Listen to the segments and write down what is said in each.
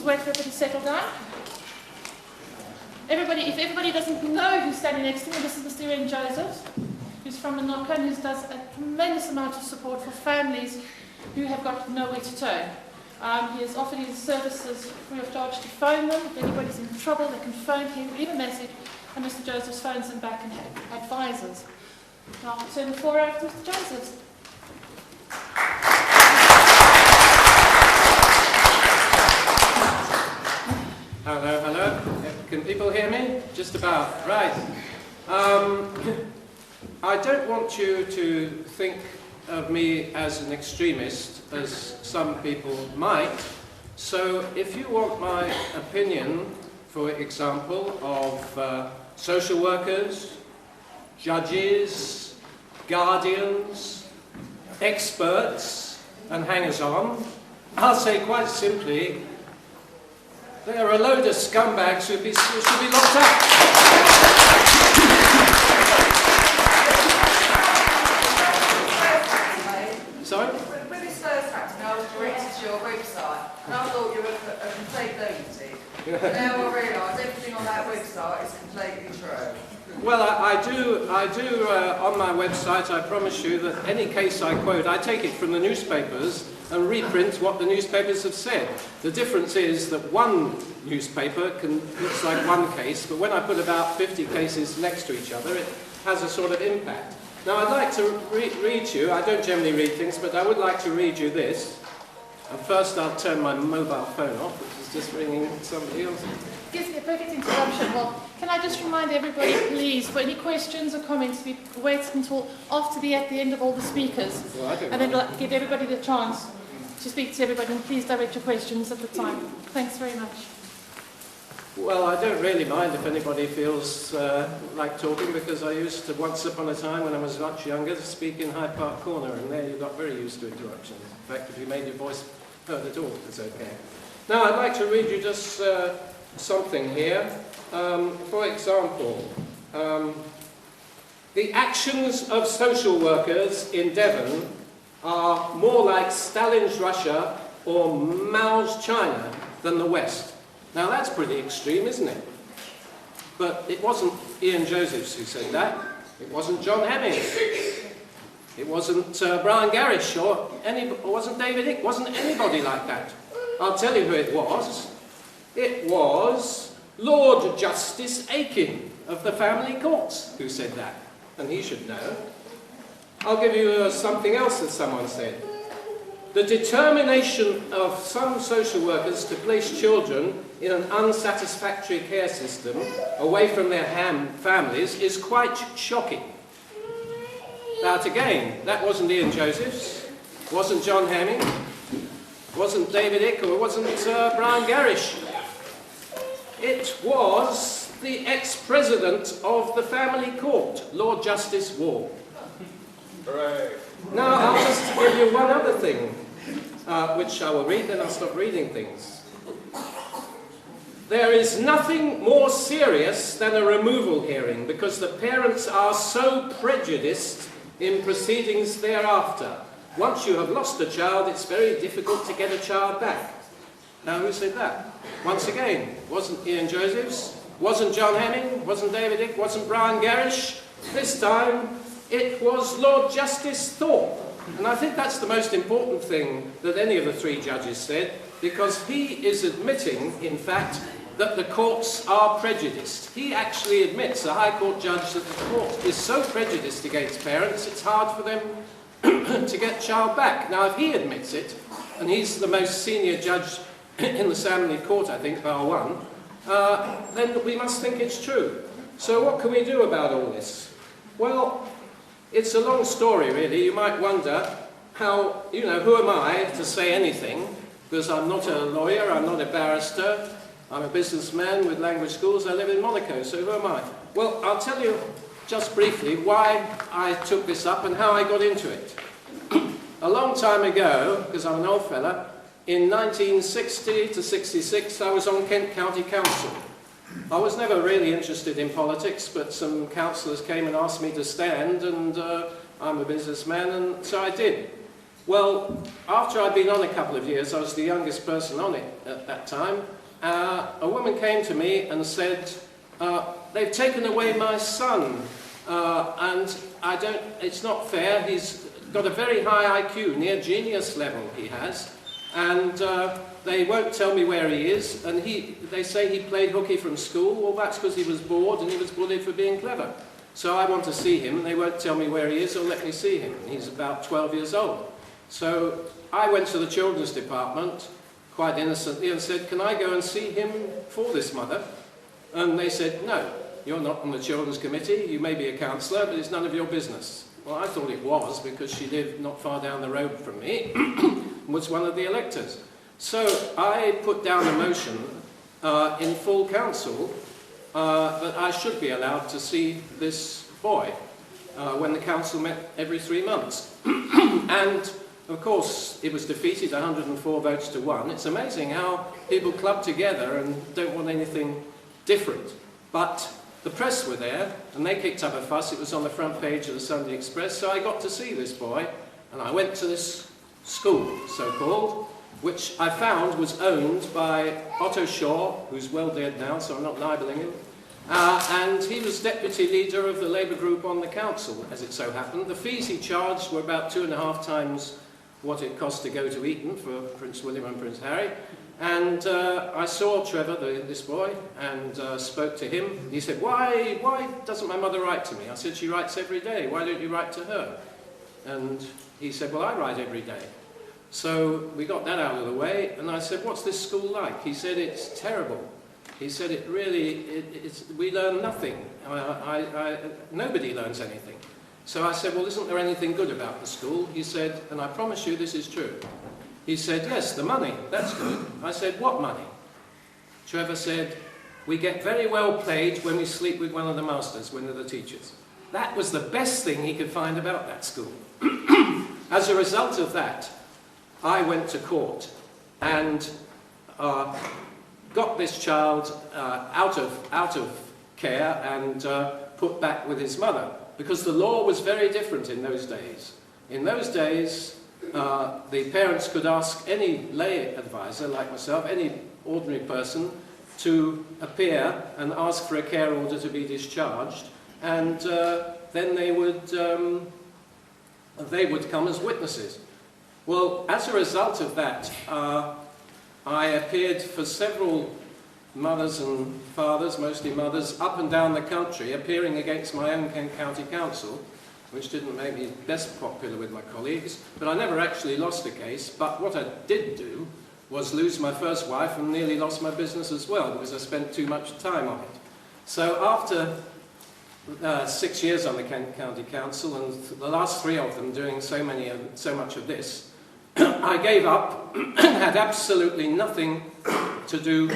wait for everybody to settle down. If everybody doesn't know who's standing next to me, this is Mr. Ian Joseph, who's from Monaco and who does a tremendous amount of support for families who have got nowhere to turn. He has offered his services free of charge to phone them. If anybody's in trouble, they can phone him, leave a message, and Mr. Joseph phones them back and advises. Now I'll turn the floor over to Mr. Joseph. Hello, hello. Can people hear me? Just about. Right. I don't want you to think of me as an extremist, as some people might. So if you want my opinion, for example, of social workers, judges, guardians, experts, and hangers-on, I'll say quite simply, they're a load of scumbags who should be locked up. Sorry? When this first happened, I was directed to your website, and I thought you were a complete lunatic. But now I realise everything on that website is completely true. Well, I do on my website, I promise you that any case I quote, I take it from the newspapers and reprint what the newspapers have said. The difference is that one newspaper looks like one case, but when I put about 50 cases next to each other, it has a sort of impact. Now, I'd like to read you, I don't generally read things, but I would like to read you this. And first I'll turn my mobile phone off, which is just ringing somebody else. Gives me a perfect interruption. Well, can I just remind everybody, please, for any questions or comments, we wait until at the end of all the speakers. Well, and then we'll give everybody the chance to speak to everybody, and please direct your questions at the time. Thanks very much. Well, I don't really mind if anybody feels like talking, because I used to, once upon a time when I was much younger, to speak in Hyde Park Corner, and there you got very used to interruptions. In fact, if you made your voice heard at all, it's okay. Now, I'd like to read you just something here. For example, the actions of social workers in Devon are more like Stalin's Russia or Mao's China than the West. Now that's pretty extreme, isn't it? But it wasn't Ian Josephs who said that. It wasn't John Hemming. It wasn't Brian Garish or wasn't David Icke. It wasn't anybody like that. I'll tell you who it was. It was Lord Justice Aiken of the Family Courts who said that. And he should know. I'll give you something else that someone said. The determination of some social workers to place children in an unsatisfactory care system away from their families is quite shocking. Now again, that wasn't Ian Josephs, wasn't John Hemming, wasn't David Icke, or wasn't Brian Garish. It was the ex-president of the Family Court, Lord Justice Wall. Hooray. Now I'll just give you one other thing, which I will read, then I'll stop reading things. There is nothing more serious than a removal hearing, because the parents are so prejudiced in proceedings thereafter. Once you have lost a child, it's very difficult to get a child back. Now, who said that? Once again, wasn't Ian Josephs, wasn't John Hemming, wasn't David Icke, wasn't Brian Garish. This time, it was Lord Justice Thorpe. And I think that's the most important thing that any of the three judges said, because he is admitting, in fact, that the courts are prejudiced. He actually admits, the High Court judge, that the court is so prejudiced against parents, it's hard for them to get child back. Now, if he admits it, and he's the most senior judge in the family court, I think, bar one, then we must think it's true. So what can we do about all this? Well, it's a long story, really. You might wonder how, who am I to say anything? Because I'm not a lawyer, I'm not a barrister, I'm a businessman with language schools, I live in Monaco, so who am I? Well, I'll tell you just briefly why I took this up and how I got into it. A long time ago, because I'm an old fella, in 1960 to 66, I was on Kent County Council. I was never really interested in politics, but some councillors came and asked me to stand, and I'm a businessman, and so I did. Well, after I'd been on a couple of years, I was the youngest person on it at that time, a woman came to me and said, they've taken away my son, and it's not fair. He's got a very high IQ, near genius level he has, and they won't tell me where he is, and they say he played hooky from school. Well, that's because he was bored and he was bullied for being clever. So I want to see him, and they won't tell me where he is or let me see him. He's about 12 years old. So I went to the children's department, quite innocently, and said, can I go and see him for this mother? And they said, no, you're not on the children's committee. You may be a counsellor, but it's none of your business. Well, I thought it was, because she lived not far down the road from me, was one of the electors. So I put down a motion in full council that I should be allowed to see this boy when the council met every 3 months. And of course it was defeated 104 votes to 1. It's amazing how people club together and don't want anything different. But the press were there and they kicked up a fuss. It was on the front page of the Sunday Express, so I got to see this boy, and I went to this school, so-called, which I found was owned by Otto Shaw, who's well dead now, so I'm not libelling him. And he was deputy leader of the Labour group on the council, as it so happened. The fees he charged were about 2.5 times what it cost to go to Eton for Prince William and Prince Harry. And I saw Trevor, this boy, and spoke to him. He said, why doesn't my mother write to me? I said, she writes every day. Why don't you write to her? And he said, well, I write every day. So we got that out of the way, and I said, what's this school like? He said, it's terrible. He said, we learn nothing. Nobody learns anything. So I said, well, isn't there anything good about the school? He said, and I promise you this is true. He said, yes, the money, that's good. I said, what money? Trevor said, we get very well paid when we sleep with one of the masters, one of the teachers. That was the best thing he could find about that school. As a result of that, I went to court and got this child out of care and put back with his mother, because the law was very different in those days. In those days, the parents could ask any lay advisor like myself, any ordinary person, to appear and ask for a care order to be discharged, and then they would come as witnesses. Well, as a result of that, I appeared for several mothers and fathers, mostly mothers, up and down the country, appearing against my own county council, which didn't make me best popular with my colleagues, but I never actually lost a case. But what I did do was lose my first wife and nearly lost my business as well, because I spent too much time on it. So after 6 years on the county council, and the last 3 of them doing so much of this, I gave up and had absolutely nothing to do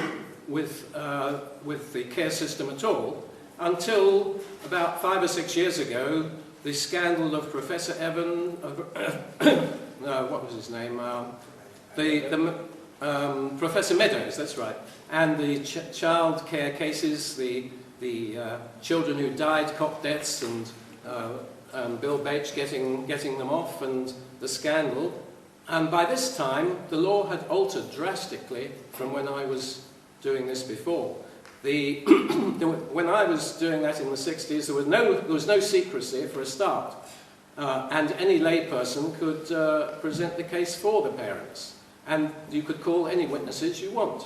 with the care system at all, until about 5 or 6 years ago, the scandal of Professor Evan, no, what was his name? Professor Meadows, that's right, and the child care cases, the children who died, cop deaths, and Bill Bache getting them off, and the scandal. And by this time, the law had altered drastically from when I was doing this before. When I was doing that in the 60s, there was no secrecy for a start, and any layperson could present the case for the parents, and you could call any witnesses you want.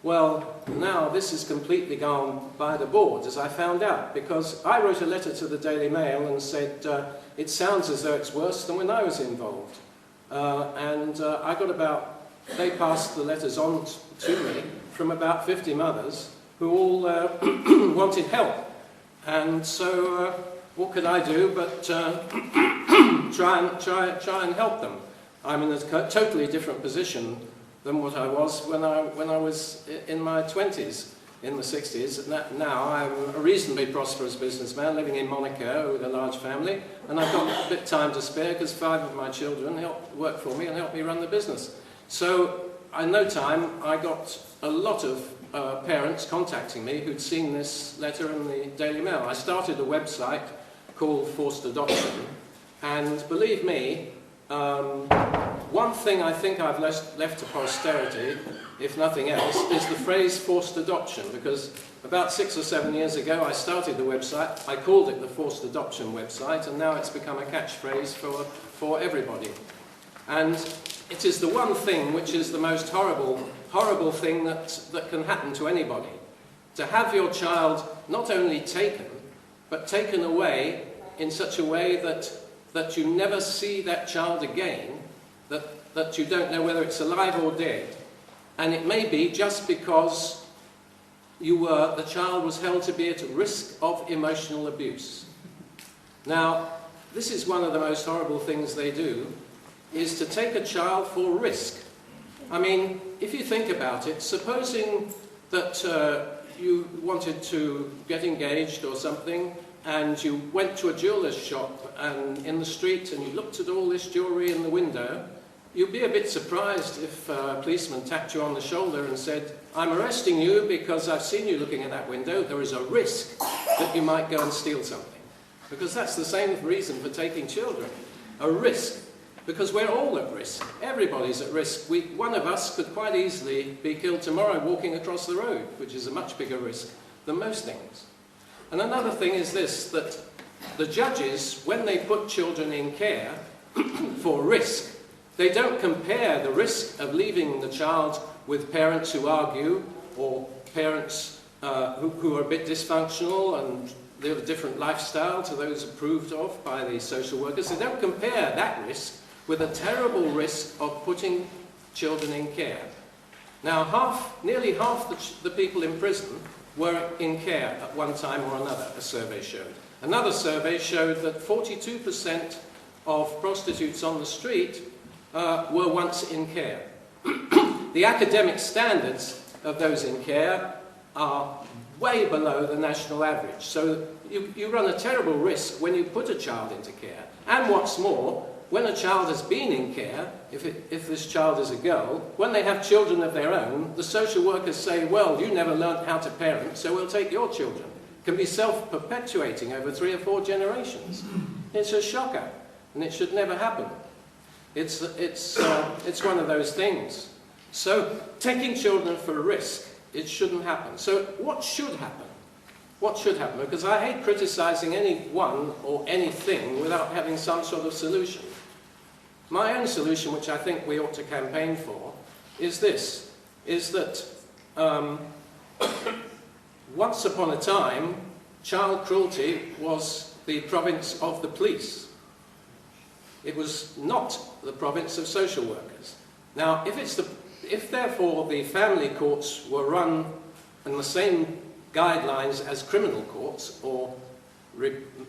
Well, now this is completely gone by the board, as I found out, because I wrote a letter to the Daily Mail and said, it sounds as though it's worse than when I was involved. They passed the letters on to me from about 50 mothers who all wanted help. And so what could I do but try and help them? I'm in a totally different position than what I was when I was in my 20s, in the 60s. Now I'm a reasonably prosperous businessman living in Monaco with a large family, and I've got a bit of time to spare because 5 of my children work for me and help me run the business. So in no time I got a lot of parents contacting me who'd seen this letter in the Daily Mail. I started a website called Forced Adoption, and believe me, one thing I think I've left to posterity, if nothing else, is the phrase forced adoption, because about 6 or 7 years ago I started the website. I called it the Forced Adoption website, and now it's become a catchphrase for everybody. And it is the one thing which is the most horrible thing that can happen to anybody. To have your child not only taken, but taken away in such a way that you never see that child again, that you don't know whether it's alive or dead. And it may be just because the child was held to be at risk of emotional abuse. Now, this is one of the most horrible things they do, is to take a child for risk. I mean, if you think about it, supposing that you wanted to get engaged or something, and you went to a jeweller's shop and in the street and you looked at all this jewellery in the window, you'd be a bit surprised if a policeman tapped you on the shoulder and said, "I'm arresting you because I've seen you looking at that window. There is a risk that you might go and steal something." Because that's the same reason for taking children. A risk. Because we're all at risk. Everybody's at risk. One of us could quite easily be killed tomorrow walking across the road, which is a much bigger risk than most things. And another thing is this, that the judges, when they put children in care for risk, they don't compare the risk of leaving the child with parents who argue, or parents who are a bit dysfunctional and live a different lifestyle to those approved of by the social workers. They don't compare that risk with a terrible risk of putting children in care. Now, nearly half the people in prison were in care at one time or another, a survey showed. Another survey showed that 42% of prostitutes on the street were once in care. The academic standards of those in care are way below the national average. So you run a terrible risk when you put a child into care. And what's more, when a child has been in care, if this child is a girl, when they have children of their own, the social workers say, "Well, you never learnt how to parent, so we'll take your children." It can be self-perpetuating over 3 or 4 generations. It's a shocker, and it should never happen. It's one of those things. So, taking children for a risk, it shouldn't happen. So, what should happen? What should happen? Because I hate criticising anyone or anything without having some sort of solution. My own solution, which I think we ought to campaign for, is this, is that once upon a time, child cruelty was the province of the police. It was not the province of social workers. Now, if therefore the family courts were run in the same guidelines as criminal courts, or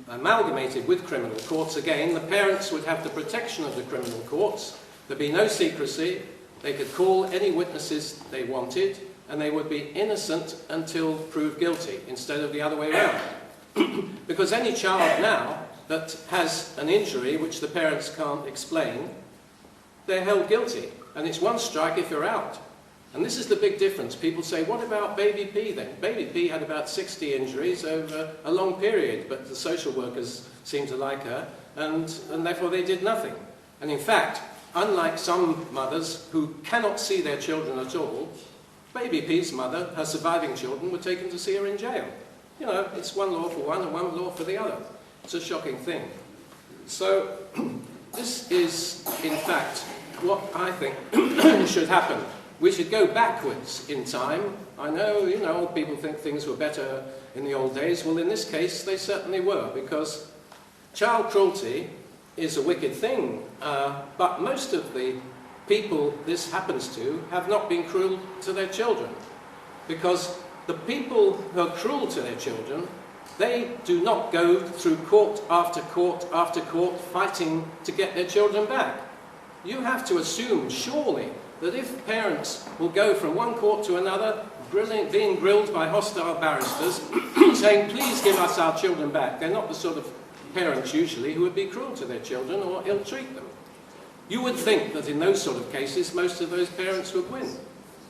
amalgamated with criminal courts, again, the parents would have the protection of the criminal courts. There'd be no secrecy. They could call any witnesses they wanted, and they would be innocent until proved guilty, instead of the other way around. Because any child now that has an injury which the parents can't explain, they're held guilty, and it's one strike if you're out. And this is the big difference. People say, what about baby P then? Baby P had about 60 injuries over a long period, but the social workers seemed to like her, and therefore they did nothing. And in fact, unlike some mothers who cannot see their children at all, baby P's mother, her surviving children, were taken to see her in jail. You know, it's one law for one and one law for the other. It's a shocking thing. So, this is, in fact, what I think should happen. We should go backwards in time. I know, people think things were better in the old days. Well, in this case, they certainly were, because child cruelty is a wicked thing. But most of the people this happens to have not been cruel to their children. Because the people who are cruel to their children, they do not go through court after court after court fighting to get their children back. You have to assume, surely, that if parents will go from one court to another, being grilled by hostile barristers, saying, please give us our children back, they're not the sort of parents usually who would be cruel to their children or ill-treat them. You would think that in those sort of cases, most of those parents would win.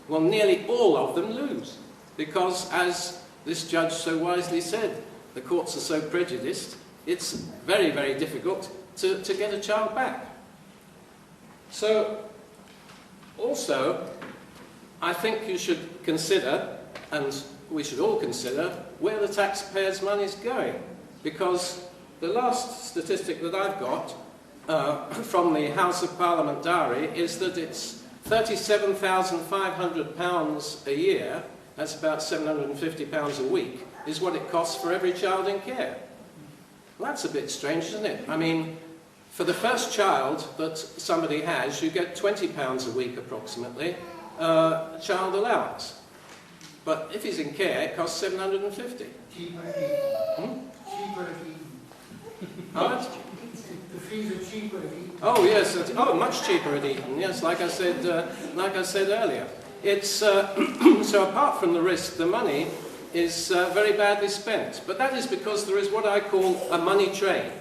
Well, nearly all of them lose, because as this judge so wisely said, the courts are so prejudiced, it's very, very difficult to get a child back. So, also, I think you should consider, and we should all consider, where the taxpayers' money is going. Because the last statistic that I've got from the House of Parliament diary is that it's £37,500 a year, that's about £750 a week, is what it costs for every child in care. Well, that's a bit strange, isn't it? I mean, for the first child that somebody has, you get £20 a week approximately, child allowance. But if he's in care, it costs £750. Cheaper at Eton. Cheaper at Eton. How much? The fees are cheaper at Eton. Oh yes, oh much cheaper at Eton. Yes, like I said earlier. It's so apart from the risk, the money is very badly spent. But that is because there is what I call a money train.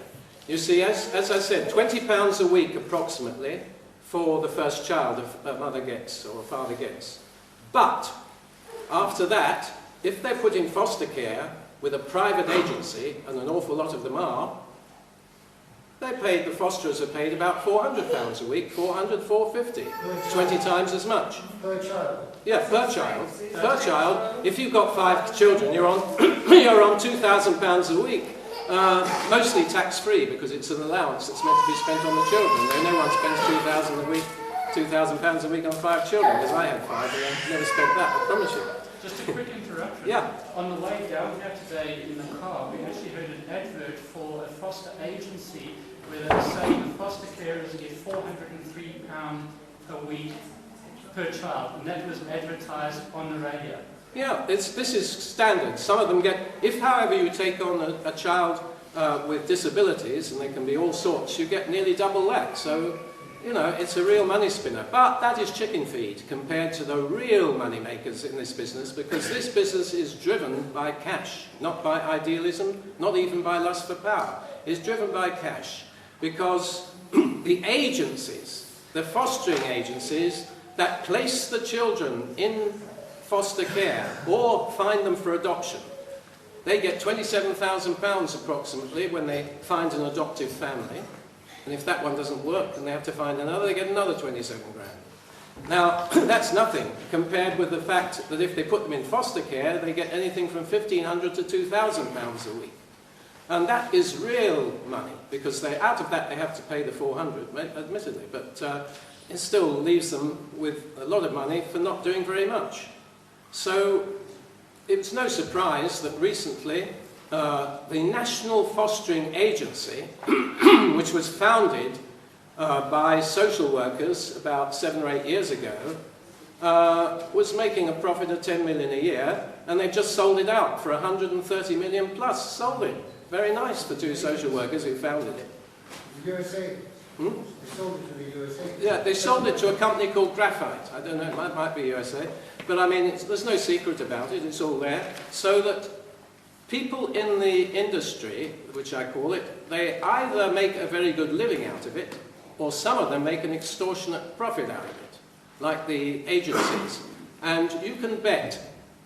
You see, as I said, £20 a week approximately for the first child a mother gets or a father gets. But after that, if they're put in foster care with a private agency, and an awful lot of them are, the fosterers are paid about £400 a week, 400, 450, 20 times as much. Per child? Yeah, per child. Per child. If you've got 5 children, you're on you're on £2,000 a week. Mostly tax-free, because it's an allowance that's meant to be spent on the children. No one spends £2,000 a week on 5 children, because I had 5 and I never spent that, I promise you. Just a quick interruption. Yeah. On the way down here today in the car, we actually heard an advert for a foster agency where they were saying the foster carers get £403 a week per child, and that was advertised on the radio. Yeah, this is standard. Some of them get, if however you take on a child with disabilities, and they can be all sorts, you get nearly double that. So, you know, it's a real money spinner. But that is chicken feed compared to the real money makers in this business, because this business is driven by cash, not by idealism, not even by lust for power. It's driven by cash, because the agencies, the fostering agencies that place the children in foster care or find them for adoption, they get £27,000 approximately when they find an adoptive family. And if that one doesn't work, then they have to find another, they get another 27 grand. Now, that's nothing compared with the fact that if they put them in foster care, they get anything from £1,500 to £2,000 a week. And that is real money, because out of that they have to pay the 400, admittedly, but it still leaves them with a lot of money for not doing very much. So it's no surprise that recently the National Fostering Agency, which was founded by social workers about 7 or 8 years ago, was making a profit of 10 million a year, and they just sold it out for 130 million plus. Sold it. Very nice for 2 social workers who founded it. The USA? Hmm? They sold it to the USA? Yeah, they sold it to a company called Graphite. I don't know, it might be USA. But I mean, there's no secret about it, it's all there. So that people in the industry, which I call it, they either make a very good living out of it, or some of them make an extortionate profit out of it, like the agencies. And you can bet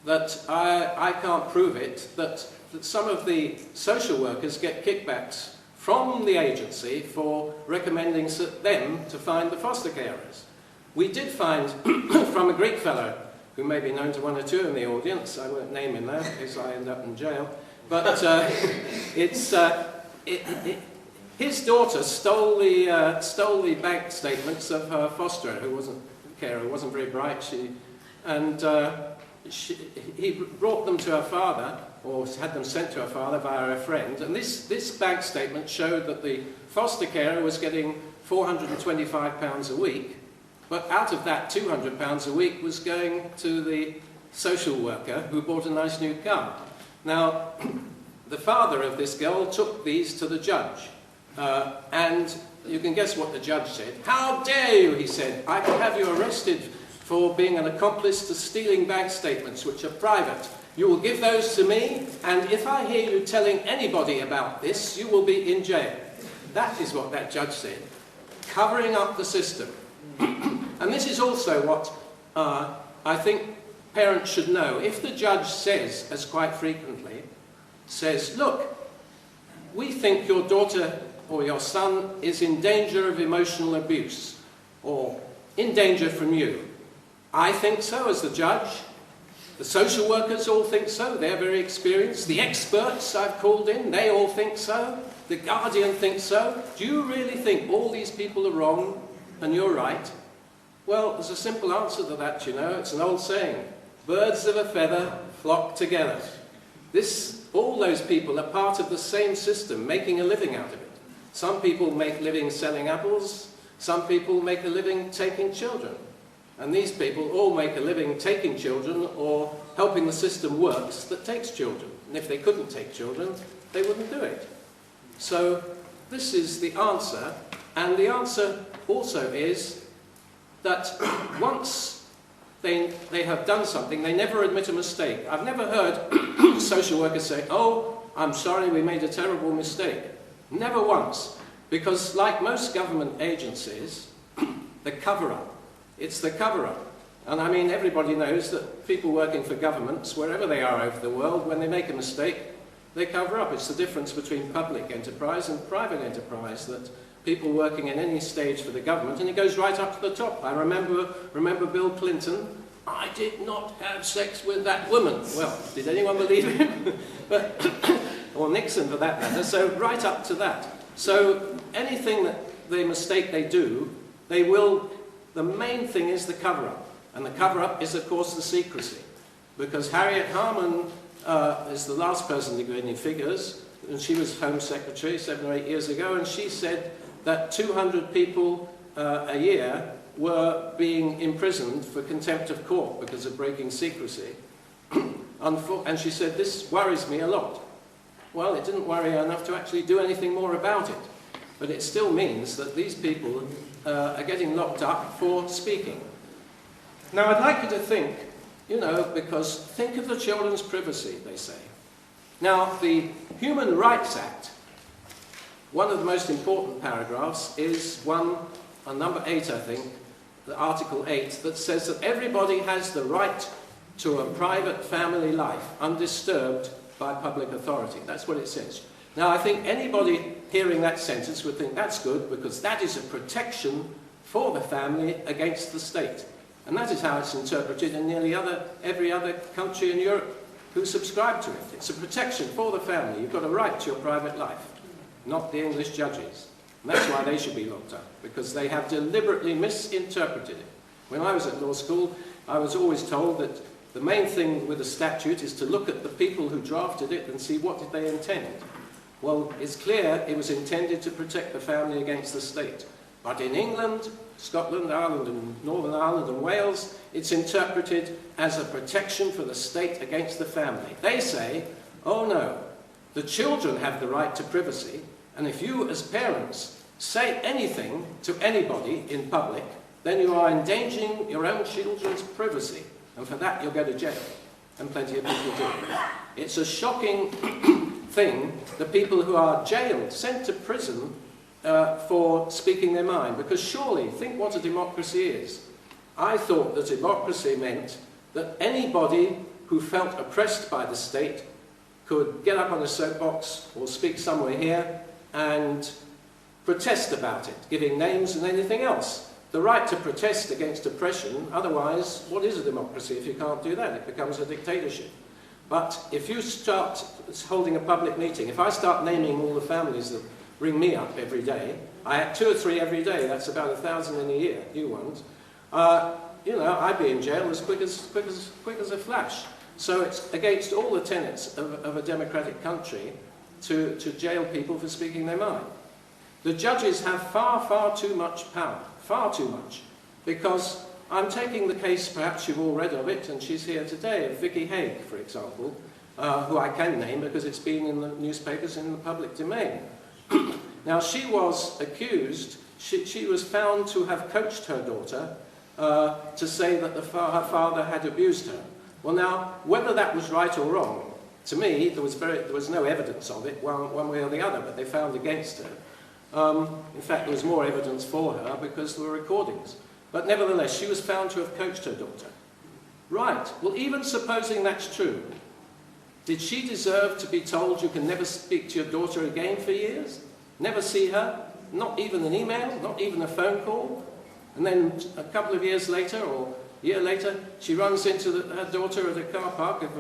that, I can't prove it, that some of the social workers get kickbacks from the agency for recommending them to find the foster carers. We did find from a Greek fellow, who may be known to 1 or 2 in the audience, I won't name him now in case I end up in jail, but his daughter stole the bank statements of her fosterer, who wasn't very bright, he brought them to her father, or had them sent to her father via a friend, and this bank statement showed that the foster carer was getting £425 a week, but out of that £200 a week was going to the social worker who bought a nice new car. Now, the father of this girl took these to the judge, and you can guess what the judge said. "How dare you," he said, "I can have you arrested for being an accomplice to stealing bank statements which are private. You will give those to me, and if I hear you telling anybody about this, you will be in jail." That is what that judge said. Covering up the system. And this is also what I think parents should know. If the judge says, as quite frequently, says, "Look, we think your daughter or your son is in danger of emotional abuse. or in danger from you? I think so as the judge. The social workers all think so. They're very experienced. The experts I've called in, they all think so. The Guardian thinks so. Do you really think all these people are wrong and you're right? Well, there's a simple answer to that, you know. It's an old saying. Birds of a feather flock together. All those people are part of the same system, making a living out of it. Some people make livings selling apples. Some people make a living taking children. And these people all make a living taking children or helping the system works that takes children. And if they couldn't take children, they wouldn't do it. So this is the answer. And the answer also is that once they have done something, they never admit a mistake. I've never heard social workers say, "Oh, I'm sorry, we made a terrible mistake." Never once. Because like most government agencies, the cover-up. It's the cover-up. And I mean, everybody knows that people working for governments, wherever they are over the world, when they make a mistake, they cover up. It's the difference between public enterprise and private enterprise, that people working in any stage for the government, and it goes right up to the top. I remember Bill Clinton, "I did not have sex with that woman." Well, did anyone believe him? Or Nixon for that matter, so right up to that. So anything that mistake they do, they will. The main thing is the cover-up. And the cover-up is, of course, the secrecy. Because Harriet Harman is the last person to give any figures, and she was Home Secretary 7 or 8 years ago, and she said that 200 people a year were being imprisoned for contempt of court because of breaking secrecy. And she said, "This worries me a lot." Well, it didn't worry her enough to actually do anything more about it. But it still means that these people are getting locked up for speaking. Now, I'd like you to think, you know, because think of the children's privacy, they say. Now, the Human Rights Act, one of the most important paragraphs is one, on number 8, I think, the Article 8, that says that everybody has the right to a private family life, undisturbed by public authority. That's what it says. Now, I think anybody hearing that sentence would think that's good, because that is a protection for the family against the state. And that is how it's interpreted in nearly every other country in Europe who subscribe to it. It's a protection for the family. You've got a right to your private life, not the English judges. And that's why they should be locked up, because they have deliberately misinterpreted it. When I was at law school, I was always told that the main thing with a statute is to look at the people who drafted it and see what did they intend. Well, it's clear it was intended to protect the family against the state. But in England, Scotland, Ireland and Northern Ireland and Wales, it's interpreted as a protection for the state against the family. They say, oh no, the children have the right to privacy, and if you as parents say anything to anybody in public, then you are endangering your own children's privacy, and for that you'll go to jail, and plenty of people do. It's a shocking thing, the people who are jailed, sent to prison for speaking their mind, because surely, think what a democracy is. I thought that democracy meant that anybody who felt oppressed by the state could get up on a soapbox or speak somewhere here and protest about it, giving names and anything else. The right to protest against oppression, otherwise, what is a democracy if you can't do that? It becomes a dictatorship. But if you start holding a public meeting, if I start naming all the families that ring me up every day, I have 2 or 3 every day, that's about 1,000 in a year, new ones, you know, I'd be in jail as quick as a flash. So it's against all the tenets of a democratic country to jail people for speaking their mind. The judges have far, far too much power, far too much, because I'm taking the case, perhaps you've all read of it, and she's here today, of Vicky Haigh, for example, who I can name because it's been in the newspapers in the public domain. Now, she was accused, she was found to have coached her daughter to say that her father had abused her. Well now, whether that was right or wrong, to me, there was no evidence of it, one way or the other, but they found against her. In fact, there was more evidence for her because there were recordings. But nevertheless, she was found to have coached her daughter. Right, well, even supposing that's true, did she deserve to be told you can never speak to your daughter again for years? Never see her? Not even an email? Not even a phone call? And then a couple of years later, or a year later, she runs into her daughter at a car park of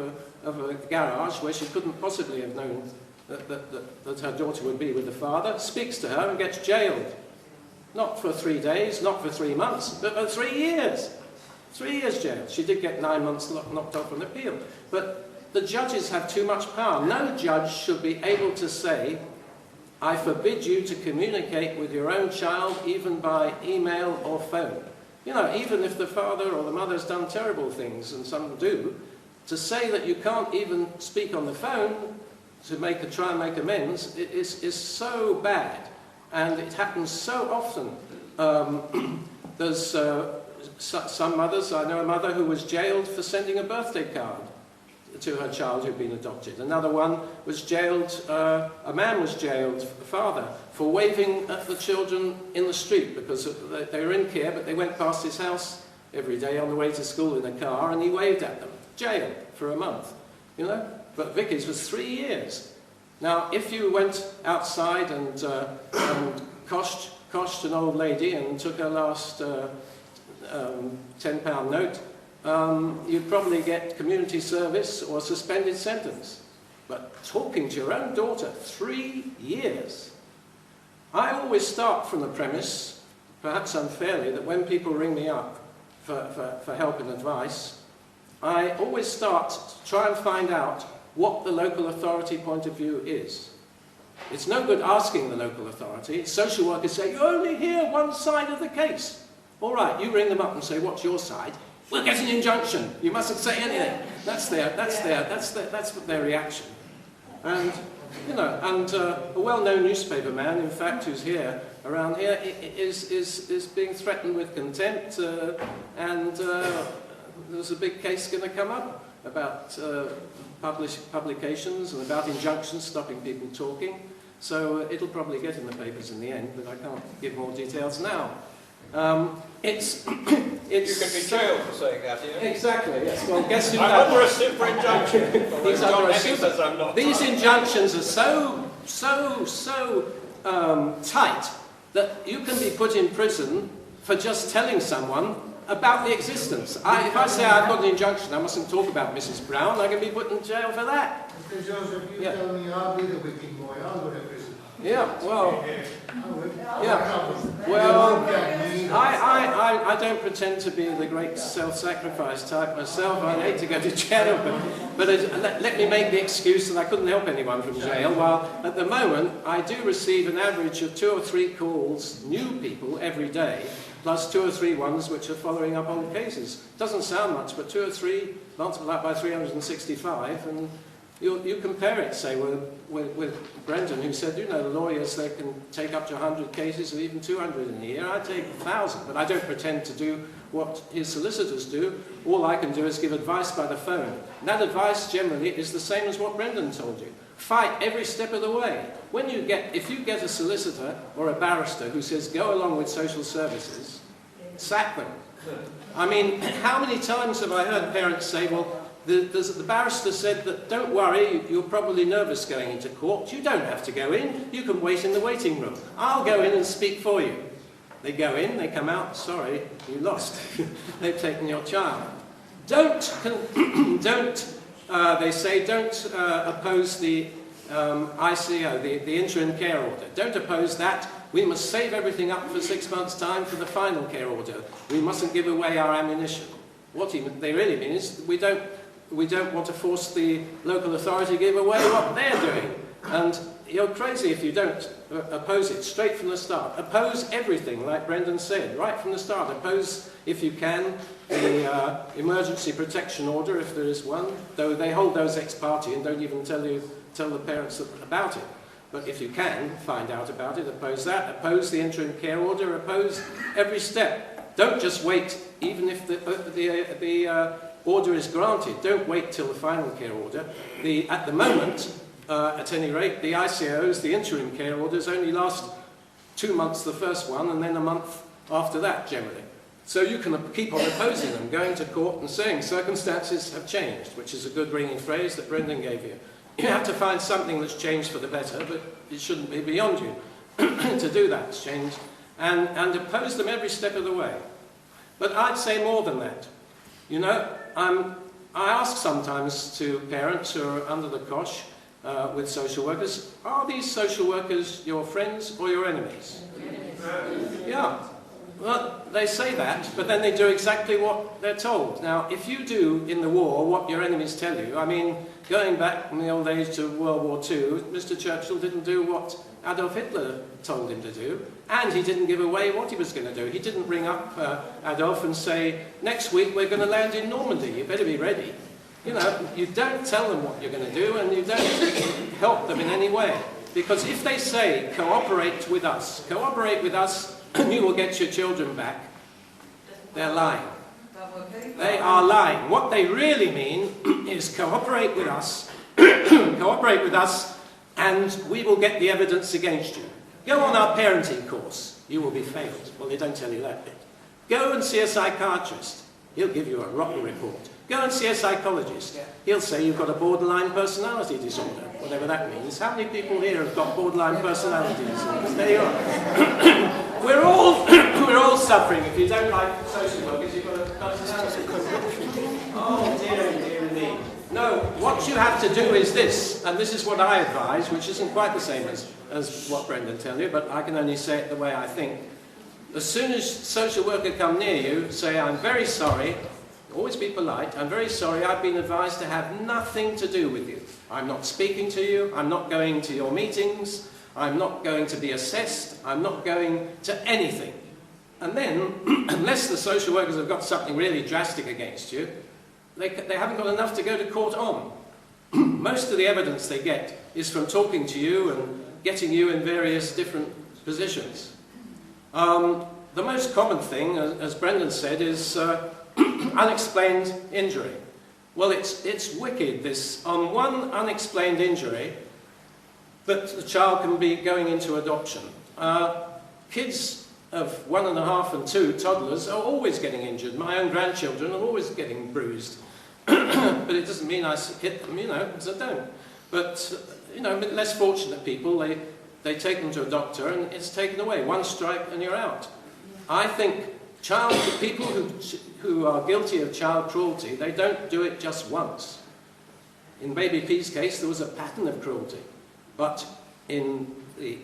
a garage where she couldn't possibly have known that her daughter would be with the father, speaks to her and gets jailed. Not for 3 days, not for 3 months, but for 3 years. 3 years jail. She did get 9 months knocked off on appeal. But the judges have too much power. No judge should be able to say, I forbid you to communicate with your own child even by email or phone. You know, even if the father or the mother's done terrible things, and some do, to say that you can't even speak on the phone to try and make amends is so bad. And it happens so often. There's some mothers, I know a mother who was jailed for sending a birthday card to her child who'd been adopted. Another one was jailed, a man was jailed, a father, for waving at the children in the street because they were in care, but they went past his house every day on the way to school in a car, and he waved at them. Jailed for a month, you know? But Vicky's was 3 years. Now, if you went outside and coshed an old lady and took her last £10 note, you'd probably get community service or a suspended sentence. But talking to your own daughter, 3 years. I always start from the premise, perhaps unfairly, that when people ring me up for help and advice, I always start to try and find out what the local authority point of view is. It's no good asking the local authority. Social workers say, you only hear one side of the case. All right, you ring them up and say, what's your side? We'll get an injunction. You mustn't say anything. That's their reaction. And, you know, and a well-known newspaper man, in fact, who's here, around here, is being threatened with contempt, and there's a big case going to come up about publications and about injunctions stopping people talking. So it'll probably get in the papers in the end, but I can't give more details now. It's You can be jailed for saying that, you know? Exactly, yes. Well, guess who I'm under a super injunction. These injunctions are so tight that you can be put in prison for just telling someone about the existence. If I say I've got an injunction, I mustn't talk about Mrs. Brown, I can be put in jail for that. Mr. Joseph, you tell me I'll be the wicked boy, I'll go to prison. Yeah, well, I would. yeah. Well, I don't pretend to be the great self-sacrifice type myself. I'd hate to go to jail, but let me make the excuse that I couldn't help anyone from jail, while at the moment I do receive an average of 2 or 3 calls, new people, every day, plus 2 or 3 ones which are following up old cases. Doesn't sound much, but 2 or 3 multiplied by 365, and you compare it, say, with Brendan, who said, you know, the lawyers, they can take up to 100 cases or even 200 in a year. I take 1,000, but I don't pretend to do what his solicitors do. All I can do is give advice by the phone. And that advice generally is the same as what Brendan told you. Fight every step of the way. If you get a solicitor or a barrister who says, go along with social services, sack them. I mean, how many times have I heard parents say, well, the barrister said that, don't worry, you're probably nervous going into court. You don't have to go in. You can wait in the waiting room. I'll go in and speak for you. They go in, they come out, sorry, you lost. They've taken your child. They say, don't oppose the ICO, the interim care order. Don't oppose that. We must save everything up for 6 months' time for the final care order. We mustn't give away our ammunition. What they really mean is we don't want to force the local authority to give away what they're doing. And you're crazy if you don't oppose it straight from the start. Oppose everything, like Brendan said, right from the start. Oppose, if you can, the emergency protection order, if there is one, though they hold those ex parte and don't even tell the parents about it. But if you can find out about it, oppose that. Oppose the interim care order. Oppose every step. Don't just wait, even if the order is granted. Don't wait till the final care order. At the moment, at any rate, the ICOs, the interim care orders, only last 2 months, the first one, and then a month after that, generally. So you can keep on opposing them, going to court and saying circumstances have changed, which is a good ringing phrase that Brendan gave you. You have to find something that's changed for the better, but it shouldn't be beyond you to do that. It's changed. and oppose them every step of the way. But I'd say more than that. You know, I ask sometimes to parents who are under the cosh with social workers, are these social workers your friends or your enemies? Yeah. Well, they say that, but then they do exactly what they're told. Now, if you do in the war what your enemies tell you, I mean, going back in the old days to World War II, Mr. Churchill didn't do what Adolf Hitler told him to do, and he didn't give away what he was going to do. He didn't ring up Adolf and say, next week we're going to land in Normandy, you better be ready. You know, you don't tell them what you're going to do, and you don't help them in any way. Because if they say, cooperate with us, and you will get your children back, they're lying. They are lying. What they really mean is cooperate with us, and we will get the evidence against you. Go on our parenting course, you will be failed. Well, they don't tell you that bit. Go and see a psychiatrist. He'll give you a rotten report. Go and see a psychologist. He'll say you've got a borderline personality disorder, whatever that means. How many people here have got borderline personality disorders? There you are. We're all suffering. If you don't like social workers, you've got a personality disorder. Oh dear me. No, what you have to do is this, and this is what I advise, which isn't quite the same as what Brendan tells you, but I can only say it the way I think. As soon as social worker come near you, say, I'm very sorry. Always be polite. I'm very sorry, I've been advised to have nothing to do with you. I'm not speaking to you, I'm not going to your meetings, I'm not going to be assessed, I'm not going to anything. And then, unless the social workers have got something really drastic against you, they haven't got enough to go to court on. Most of the evidence they get is from talking to you and getting you in various different positions. The most common thing, as Brendan said, is unexplained injury. Well, it's wicked, this. On one unexplained injury, that the child can be going into adoption. Kids of 1.5 and 2, toddlers, are always getting injured. My own grandchildren are always getting bruised. But it doesn't mean I hit them, you know, because I don't. But, you know, less fortunate people, they take them to a doctor and it's taken away. One strike and you're out. I think people who are guilty of child cruelty, they don't do it just once. In Baby P's case, there was a pattern of cruelty. But in the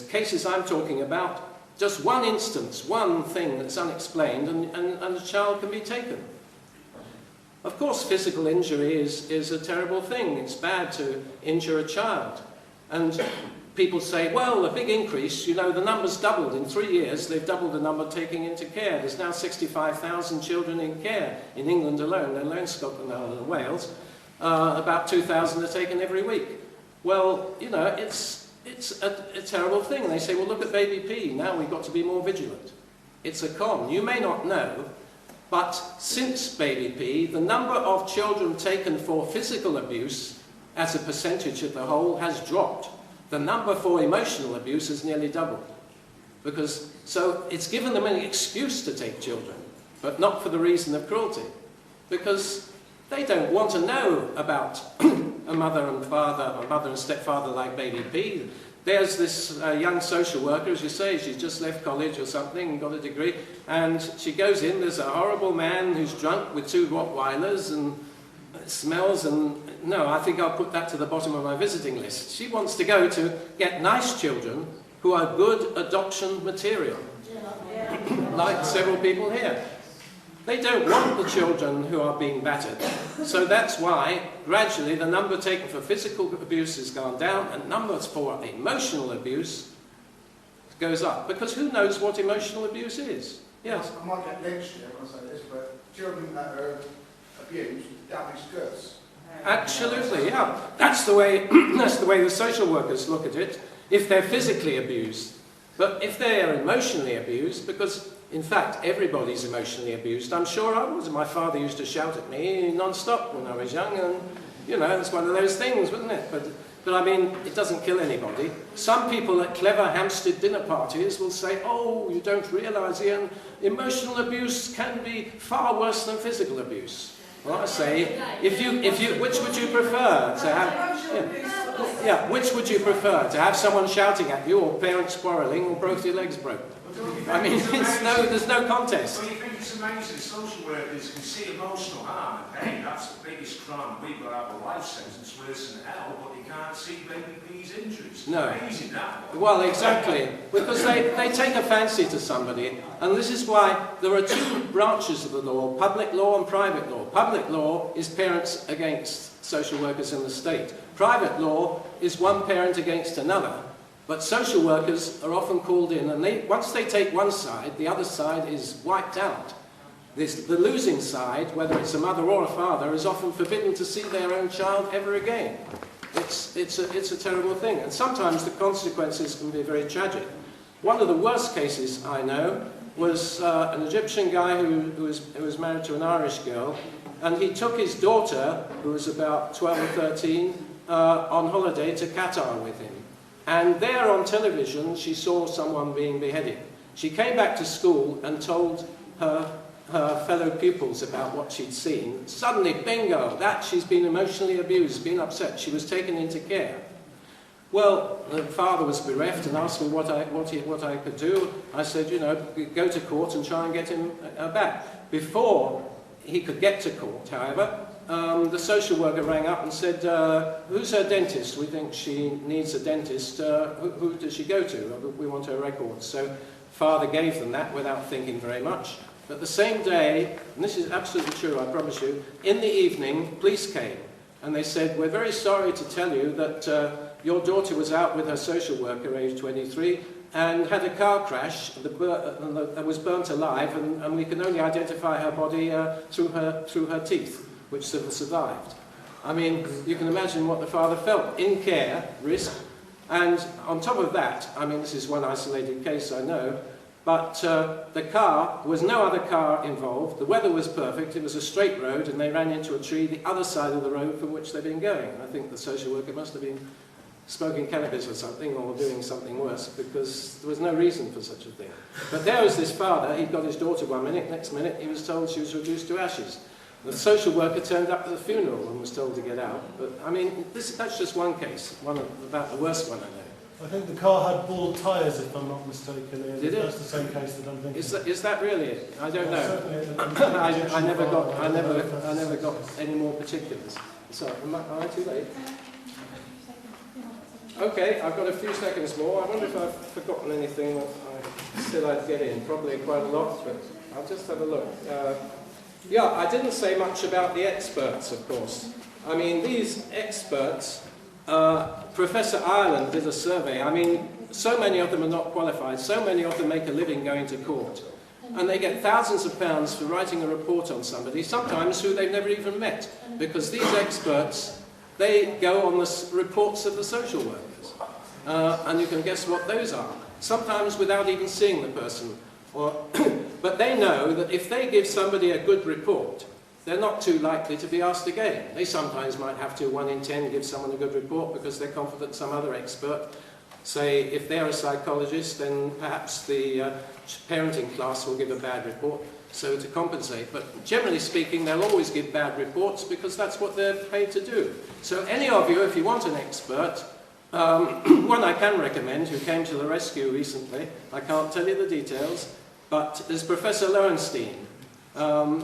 cases I'm talking about, just one instance, one thing that's unexplained, and a child can be taken. Of course, physical injury is a terrible thing. It's bad to injure a child. And people say, well, a big increase, you know, the number's doubled. In 3 years, they've doubled the number taking into care. There's now 65,000 children in care in England alone, let alone Scotland and Wales. About 2,000 are taken every week. Well, you know, it's a terrible thing. And they say, well, look at Baby P. Now we've got to be more vigilant. It's a con. You may not know, but since Baby P, the number of children taken for physical abuse as a percentage of the whole has dropped. The number for emotional abuse has nearly doubled. So it's given them an excuse to take children, but not for the reason of cruelty. Because they don't want to know about a mother and father, a mother and stepfather like Baby P. There's this young social worker, as you say, she's just left college or something and got a degree, and she goes in, there's a horrible man who's drunk with 2 Rottweilers and it smells, and no, I think I'll put that to the bottom of my visiting list. She wants to go to get nice children who are good adoption material, like several people here. They don't want the children who are being battered. So that's why, gradually, the number taken for physical abuse has gone down, and numbers for emotional abuse goes up. Because who knows what emotional abuse is? Yes? I might get lynched here when I say this, but children that are abused, damaged goods. Absolutely, yeah. That's the way the social workers look at it, if they're physically abused. But if they're emotionally abused, because in fact everybody's emotionally abused, I'm sure I was. My father used to shout at me non-stop when I was young, and you know, it's one of those things, wasn't it? But I mean, it doesn't kill anybody. Some people at clever Hampstead dinner parties will say, oh, you don't realise, Ian, emotional abuse can be far worse than physical abuse. Well, I say, which would you prefer to have? Which would you prefer, to have someone shouting at you, or parents quarrelling, or both your legs broken? I mean, there's no contest. Well, you think it's amazing, social workers can see emotional harm and pain, that's the biggest crime we've got out of a life sentence, worse than hell, but they can't see baby P's injuries. No. Amazing, that one. Well, exactly, because they take a fancy to somebody, and this is why there are two branches of the law, public law and private law. Public law is parents against social workers in the state. Private law is one parent against another. But social workers are often called in, and once they take one side, the other side is wiped out. The losing side, whether it's a mother or a father, is often forbidden to see their own child ever again. It's a terrible thing, and sometimes the consequences can be very tragic. One of the worst cases I know was an Egyptian guy who was married to an Irish girl, and he took his daughter, who was about 12 or 13, on holiday to Qatar with him. And there on television, she saw someone being beheaded. She came back to school and told her fellow pupils about what she'd seen. Suddenly, bingo, she's been emotionally abused, been upset. She was taken into care. Well, the father was bereft and asked me what I could do. I said, you know, go to court and try and get him back. Before he could get to court, however, the social worker rang up and said, who's her dentist? We think she needs a dentist. Who does she go to? We want her records. So father gave them that without thinking very much. But the same day, and this is absolutely true, I promise you, in the evening, police came. And they said, we're very sorry to tell you that your daughter was out with her social worker, age 23, and had a car crash and was burnt alive, and we can only identify her body through her teeth, which survived. I mean, you can imagine what the father felt. In care, risk, and on top of that, I mean, this is one isolated case, I know, but the car, there was no other car involved, the weather was perfect, it was a straight road, and they ran into a tree the other side of the road from which they'd been going. I think the social worker must have been smoking cannabis or something, or doing something worse, because there was no reason for such a thing. But there was this father, he'd got his daughter one minute, next minute he was told she was reduced to ashes. The social worker turned up to the funeral and was told to get out. But, I mean, that's just one case, about the worst one I know. I think the car had bald tyres, if I'm not mistaken. Did it? That's the same case that I'm thinking. Is that really it? I don't know. I never got any more particulars. So, am I too late? Okay, I've got a few seconds more. I wonder if I've forgotten anything that I said I'd get in. Probably quite a lot, but I'll just have a look. Yeah, I didn't say much about the experts, of course. I mean, these experts, Professor Ireland did a survey. I mean, so many of them are not qualified. So many of them make a living going to court. And they get thousands of pounds for writing a report on somebody, sometimes who they've never even met. Because these experts, they go on the reports of the social workers. And you can guess what those are. Sometimes without even seeing the person. But they know that if they give somebody a good report, they're not too likely to be asked again. They sometimes might have to, 1 in 10, give someone a good report because they're confident some other expert, say if they're a psychologist, then perhaps the parenting class will give a bad report, so to compensate. But generally speaking, they'll always give bad reports because that's what they're paid to do. So any of you, if you want an expert, one I can recommend who came to the rescue recently, I can't tell you the details, but there's Professor Lowenstein.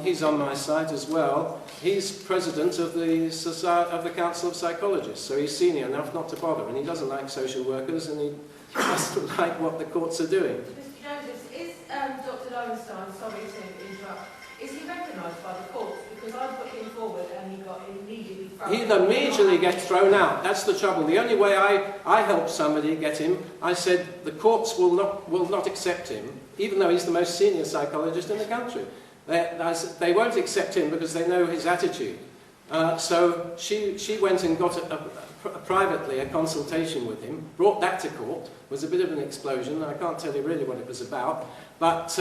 He's on my site as well. He's president of the Council of Psychologists, so he's senior enough not to bother, and he doesn't like social workers, and he doesn't like what the courts are doing. Mr. Jones, is Dr. Lowenstein, sorry to interrupt, is he recognised by the courts? Because I put him forward and he got immediately thrown out. He'd immediately get thrown out. That's the trouble. The only way I helped somebody get him, I said the courts will not accept him, even though he's the most senior psychologist in the country. They won't accept him because they know his attitude. So she went and got privately a consultation with him, brought that to court. It was a bit of an explosion. I can't tell you really what it was about. But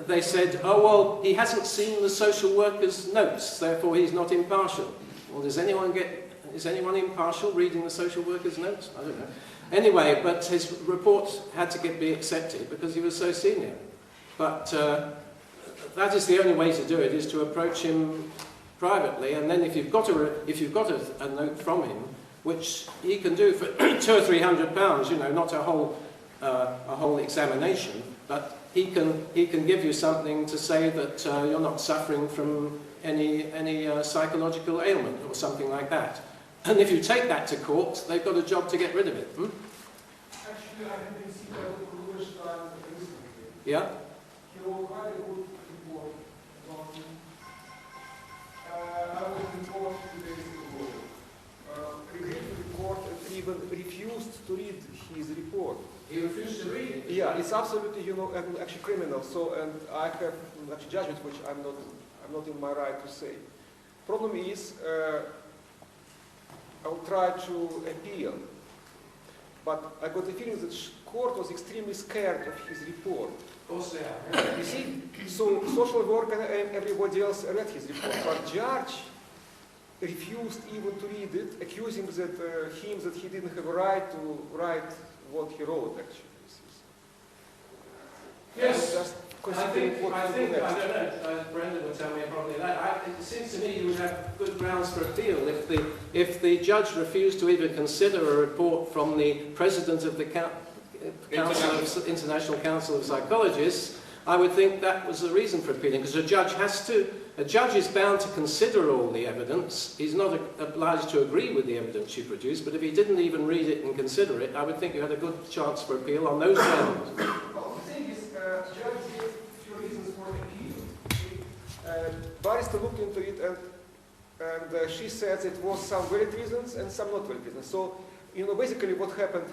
they said, oh, well, he hasn't seen the social worker's notes, therefore he's not impartial. Well, is anyone impartial reading the social worker's notes? I don't know. Anyway, but his report had to be accepted because he was so senior. But that is the only way to do it, is to approach him privately, and then if you've got a note from him, which he can do for £200 or £300, you know, not a whole a whole examination, but he can give you something to say that you're not suffering from any psychological ailment or something like that. And if you take that to court, they've got a job to get rid of it. Actually, I have been seeing that for the first time recently. Yeah? He wrote quite a good report about me. I was in court 2 days ago. Reviewed the report and even refused to read his report. He refused to read it? Yeah, it's absolutely, actually criminal. So, and I have actually judgment which I'm not in my right to say. Problem is, I will try to appeal, but I got the feeling that court was extremely scared of his report. Of course they are. You see, so social worker and everybody else read his report, but judge refused even to read it, accusing that him that he didn't have a right to write what he wrote actually. Yes. I think, what I to do don't next. know, Brendan will tell me probably that. It seems to me you would have good grounds for appeal if the judge refused to even consider a report from the president of the International Council of Psychologists. I would think that was the reason for appealing, because a judge is bound to consider all the evidence. He's not obliged to agree with the evidence you produce, but if he didn't even read it and consider it, I would think you had a good chance for appeal on those grounds. Well, the thing is, judge gave few reasons for appeal. Barrister looked into it and she said it was some valid reasons and some not valid reasons. So, basically what happened,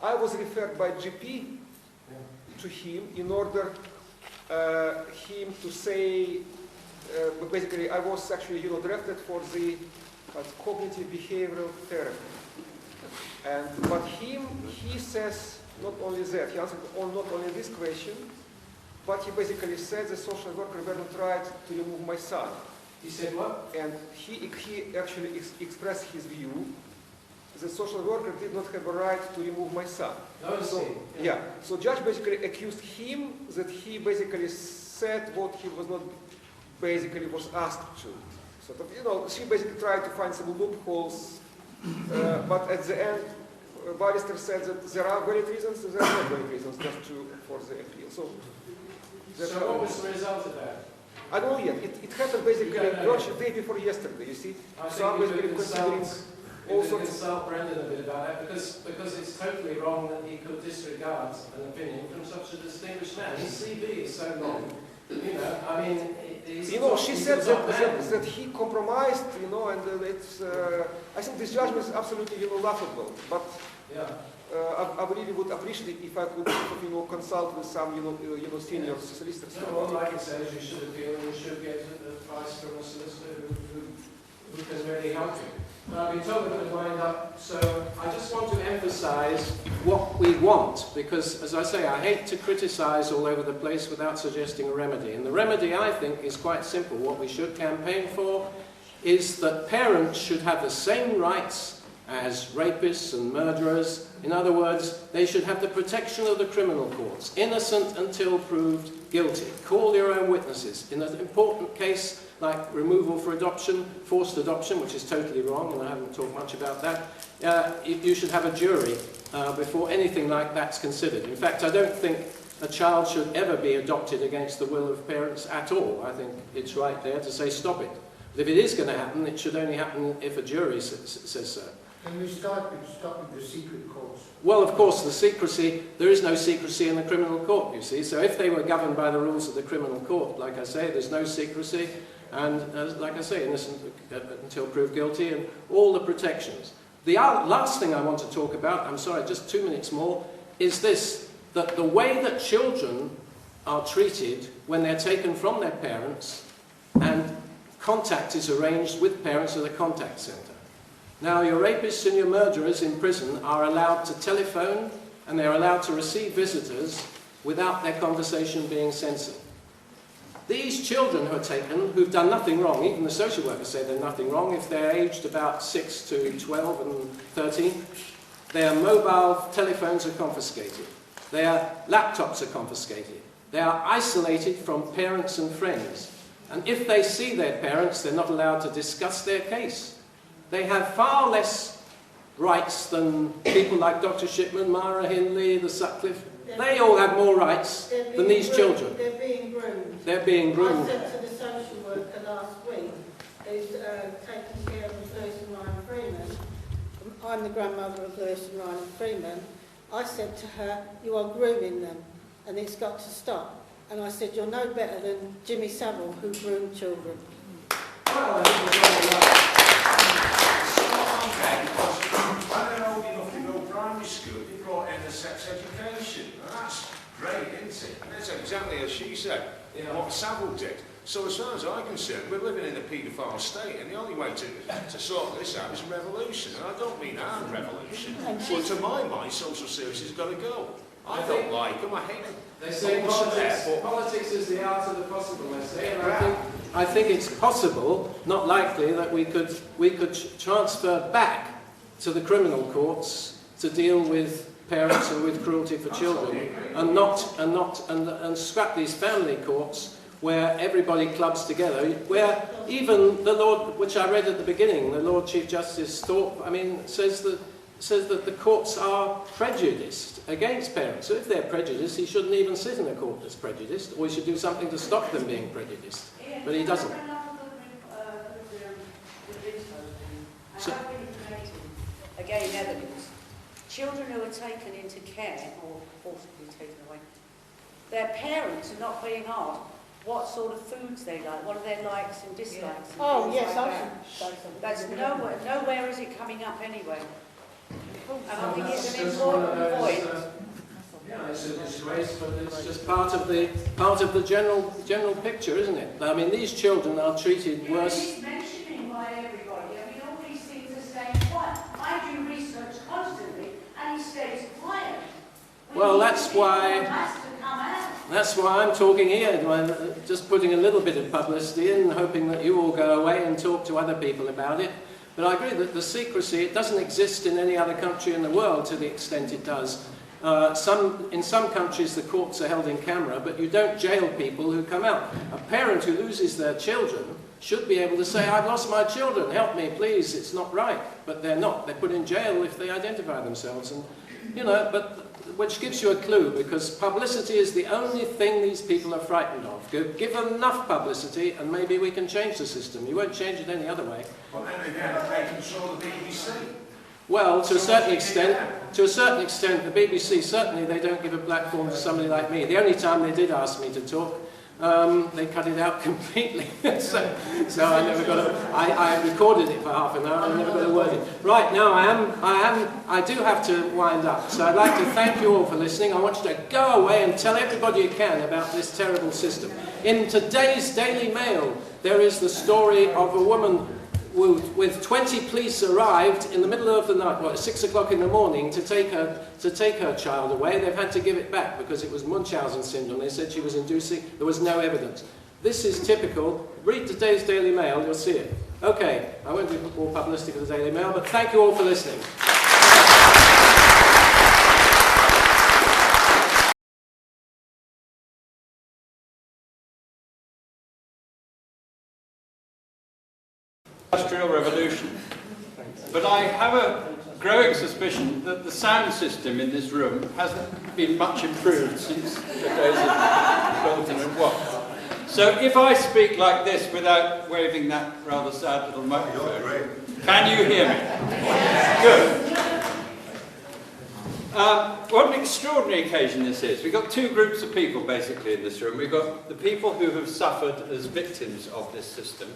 I was referred by GP to him in order him to say, basically I was actually, drafted for the cognitive behavioral therapy. But he says not only that, he answered not only this question, but he basically said the social worker were not right to remove my son. He said what? And he actually expressed his view. The social worker did not have a right to remove my son. Oh, I see. Yeah. So judge basically accused him that he basically said what he was not basically was asked to. Sort of, she basically tried to find some loopholes, but at the end, barrister said that there are valid reasons and there are not valid reasons just for the appeal. So what was the result of that? I don't know yet. It happened basically the day before yesterday, you see. I So I'm basically considering all sorts of... consult Brendan a bit about that, because it's totally wrong that he could disregard an opinion from such a distinguished man. His CV is so long, she said that he compromised, and it's... I think this judgment is absolutely, laughable, but... Yeah. I really would appreciate it if I could, consult with some, senior solicitors. No, all I can say is you should appeal and you should get advice from a solicitor who can really help you. I've been told we're going to wind up, so I just want to emphasize what we want, because, as I say, I hate to criticize all over the place without suggesting a remedy. And the remedy, I think, is quite simple. What we should campaign for is that parents should have the same rights as rapists and murderers. In other words, they should have the protection of the criminal courts, innocent until proved guilty. Call your own witnesses. In an important case like removal for adoption, forced adoption, which is totally wrong, and I haven't talked much about that, you should have a jury before anything like that's considered. In fact, I don't think a child should ever be adopted against the will of parents at all. I think it's right there to say stop it. But if it is going to happen, it should only happen if a jury says so. Can we start with stopping the secret courts? Well, of course, the secrecy, there is no secrecy in the criminal court, you see. So if they were governed by the rules of the criminal court, like I say, there's no secrecy, and like I say, innocent until proved guilty, and all the protections. The last thing I want to talk about, I'm sorry, just 2 minutes more, is this, that the way that children are treated when they're taken from their parents, and contact is arranged with parents at the contact centre. Now, your rapists and your murderers in prison are allowed to telephone and they're allowed to receive visitors without their conversation being censored. These children who are taken, who've done nothing wrong, even the social workers say they're nothing wrong, if they're aged about 6 to 12 and 13, their mobile telephones are confiscated. Their laptops are confiscated. They are isolated from parents and friends. And if they see their parents, they're not allowed to discuss their case. They have far less rights than people like Dr. Shipman, Mara Hindley, the Sutcliffe. They all have more rights than these children. They're being groomed. They're being groomed. I said to the social worker last week, who's taking care of Lewis and Ryan Freeman, I'm the grandmother of Lewis and Ryan Freeman, I said to her, you are grooming them and it's got to stop. And I said, you're no better than Jimmy Savile, who groomed children. Well, when they're old enough to go primary school, they brought in the sex education. And that's great, isn't it? And that's exactly as she said, what Savile did. So as far as I'm concerned, we're living in a paedophile state, and the only way to sort this out is a revolution. And I don't mean armed revolution, but to my mind, social services has got to go. I don't like them, I hate them. They say politics is the art of the possible, they say, and I think it's possible, not likely, that we could transfer back to the criminal courts to deal with parents and with cruelty for children, and scrap these family courts where everybody clubs together, where even the Lord, which I read at the beginning, the Lord Chief Justice Thorpe, says that the courts are prejudiced against parents. So if they're prejudiced, he shouldn't even sit in a court that's prejudiced, or he should do something to stop them being prejudiced. But he doesn't. So, again, evidence. Children who are taken into care or forcibly taken away, their parents are not being asked what sort of foods they like, what are their likes and dislikes. And Oh, yes, like I that. should. That's nowhere is it coming up anyway. And I think it's an important point. Yeah, it's a disgrace, but it's just part of the general picture, isn't it? I mean, these children are treated worse. It's mentioning by everybody. I mean, all these things are staying quiet. I do research constantly, and he stays quiet. Well, that's why I'm talking here, just putting a little bit of publicity in, hoping that you all go away and talk to other people about it. But I agree that the secrecy, it doesn't exist in any other country in the world to the extent it does. In some countries the courts are held in camera, but you don't jail people who come out. A parent who loses their children should be able to say, I've lost my children, help me please, it's not right. But they're not. They're put in jail if they identify themselves. And, which gives you a clue, because publicity is the only thing these people are frightened of. Give enough publicity and maybe we can change the system. You won't change it any other way. Well, then again, they control the BBC. Well, to a certain extent, the BBC, certainly they don't give a platform to somebody like me. The only time they did ask me to talk, they cut it out completely. so I never got I recorded it for half an hour and I never got a word in. Right, now I do have to wind up. So I'd like to thank you all for listening. I want you to go away and tell everybody you can about this terrible system. In today's Daily Mail, there is the story of a woman with 20 police arrived in the middle of the night, at 6 o'clock in the morning, to take her child away. They've had to give it back because it was Munchausen syndrome. They said she was inducing. There was no evidence. This is typical. Read today's Daily Mail, you'll see it. Okay, I won't do more publicity for the Daily Mail, but thank you all for listening. Industrial revolution. But I have a growing suspicion that the sound system in this room hasn't been much improved since the days of Bolton and Watt. So if I speak like this without waving that rather sad little microphone, can you hear me? Good. What an extraordinary occasion this is. We've got two groups of people basically in this room. We've got the people who have suffered as victims of this system,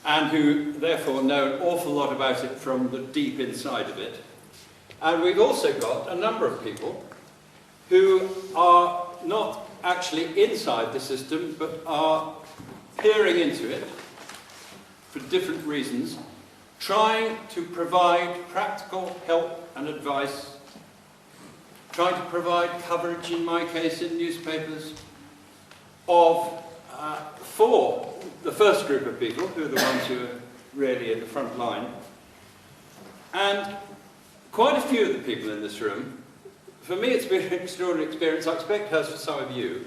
and who therefore know an awful lot about it from the deep inside of it. And we've also got a number of people who are not actually inside the system, but are peering into it for different reasons, trying to provide practical help and advice, trying to provide coverage, in my case, in newspapers, for the first group of people, who are the ones who are really in the front line. And quite a few of the people in this room, for me it's been an extraordinary experience, I expect it has for some of you,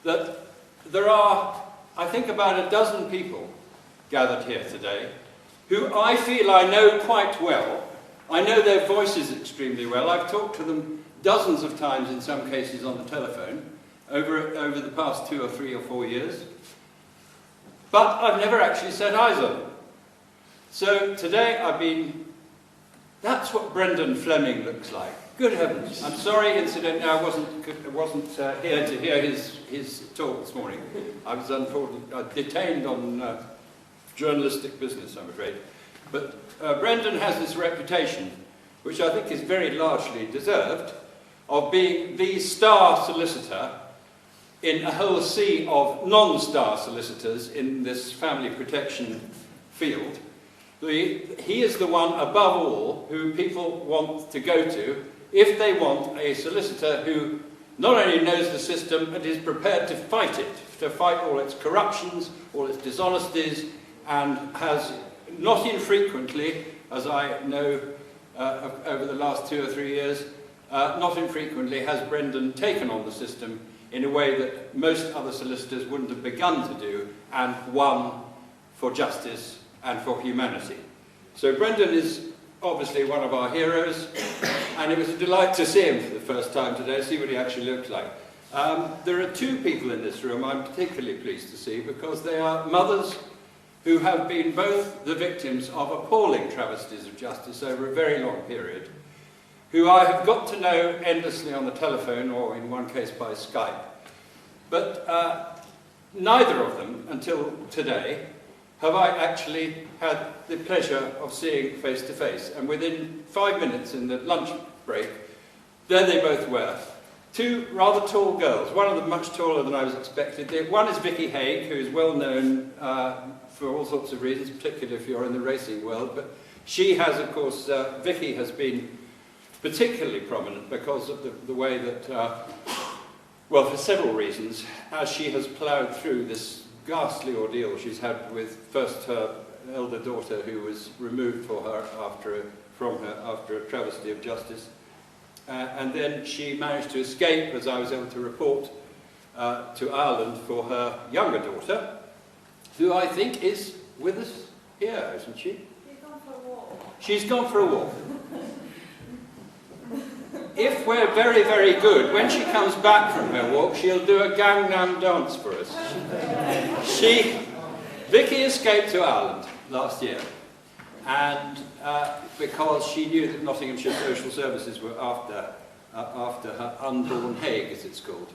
that there are, I think, about a dozen people gathered here today who I feel I know quite well. I know their voices extremely well. I've talked to them dozens of times in some cases on the telephone over the past 2 or 3 or 4 years, but I've never actually set eyes on them. So today that's what Brendan Fleming looks like. Good heavens. I'm sorry, incidentally, I wasn't here to hear his talk this morning. I was unfortunately detained on journalistic business, I'm afraid. But Brendan has this reputation, which I think is very largely deserved, of being the star solicitor in a whole sea of non-star solicitors in this family protection field. He is the one above all who people want to go to if they want a solicitor who not only knows the system but is prepared to fight it, to fight all its corruptions, all its dishonesties, and has not infrequently, as I know over the last 2 or 3 years, not infrequently has Brendan taken on the system in a way that most other solicitors wouldn't have begun to do, and won for justice and for humanity. So Brendan is obviously one of our heroes, and it was a delight to see him for the first time today, see what he actually looks like. There are 2 people in this room I'm particularly pleased to see, because they are mothers who have been both the victims of appalling travesties of justice over a very long period, who I have got to know endlessly on the telephone, or in one case by Skype. But neither of them, until today, have I actually had the pleasure of seeing face to face. And within 5 minutes in the lunch break, there they both were. 2 rather tall girls, one of them much taller than I was expected. One is Vicky Haigh, who is well known for all sorts of reasons, particularly if you're in the racing world. But she has, of course, Vicky has been particularly prominent because of the way that, well, for several reasons, as she has ploughed through this ghastly ordeal she's had with first her elder daughter, who was removed from her after a travesty of justice, and then she managed to escape, as I was able to report, to Ireland for her younger daughter, who I think is with us here, isn't she? She's gone for a walk. She's gone for a walk. If we're very, very good, when she comes back from her walk, she'll do a Gangnam dance for us. Vicky escaped to Ireland last year, and because she knew that Nottinghamshire Social Services were after her unborn Haig, as it's called.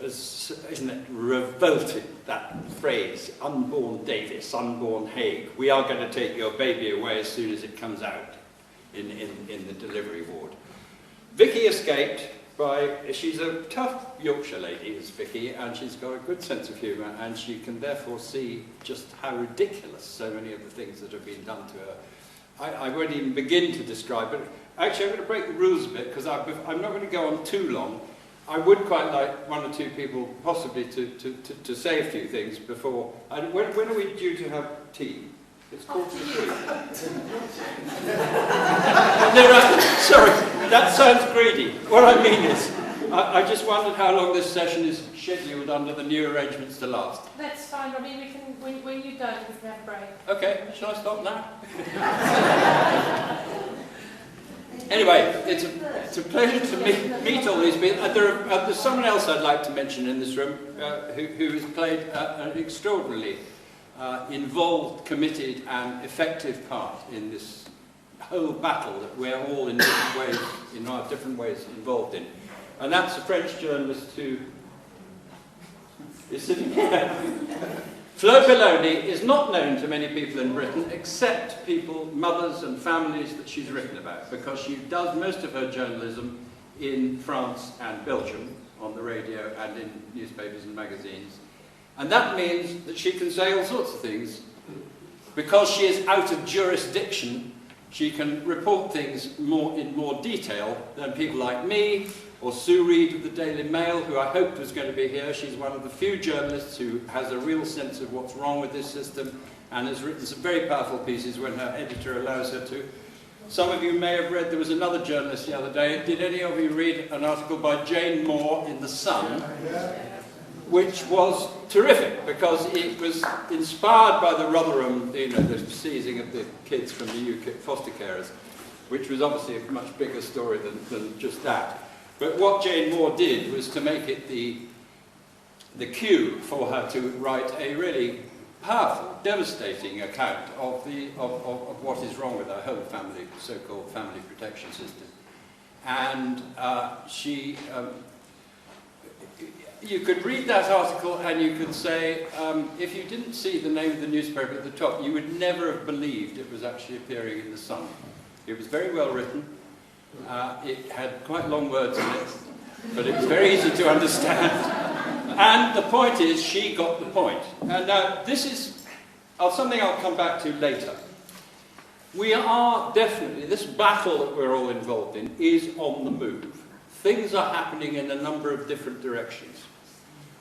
Isn't it revolting, that phrase, unborn Davis, unborn Haig? We are going to take your baby away as soon as it comes out in the delivery ward. Vicky escaped she's a tough Yorkshire lady, is Vicky, and she's got a good sense of humour, and she can therefore see just how ridiculous so many of the things that have been done to her. I won't even begin to describe it. Actually, I'm going to break the rules a bit, because I'm not going to go on too long. I would quite like 1 or 2 people possibly to say a few things before. When are we due to have tea? It's 2:45. No, right, sorry, that sounds greedy. What I mean is, I just wondered how long this session is scheduled under the new arrangements to last. That's fine, Robbie. We can, when you go, we can have a break. Okay, shall I stop now? Anyway, it's a pleasure to meet all these people. There's someone else I'd like to mention in this room who has played an extraordinarily involved, committed and effective part in this whole battle that we're all in different ways involved in. And that's a French journalist who is sitting here. Flo Belloni is not known to many people in Britain, except people, mothers and families that she's written about, because she does most of her journalism in France and Belgium, on the radio and in newspapers and magazines. And that means that she can say all sorts of things. Because she is out of jurisdiction, she can report things in more detail than people like me, or Sue Reed of the Daily Mail, who I hoped was going to be here. She's one of the few journalists who has a real sense of what's wrong with this system, and has written some very powerful pieces when her editor allows her to. Some of you may have read, there was another journalist the other day. Did any of you read an article by Jane Moore in The Sun? Which was terrific, because it was inspired by the Rotherham, the seizing of the kids from the UK foster carers. which was obviously a much bigger story than just that. But what Jane Moore did was to make it the cue for her to write a really powerful, devastating account of what is wrong with our whole family, so-called family protection system. And you could read that article and you could say, if you didn't see the name of the newspaper at the top, you would never have believed it was actually appearing in the Sun. It was very well written. It had quite long words in it, but it was very easy to understand. And the point is, she got the point. And now, this is something I'll come back to later. We are definitely, this battle that we're all involved in is on the move. Things are happening in a number of different directions,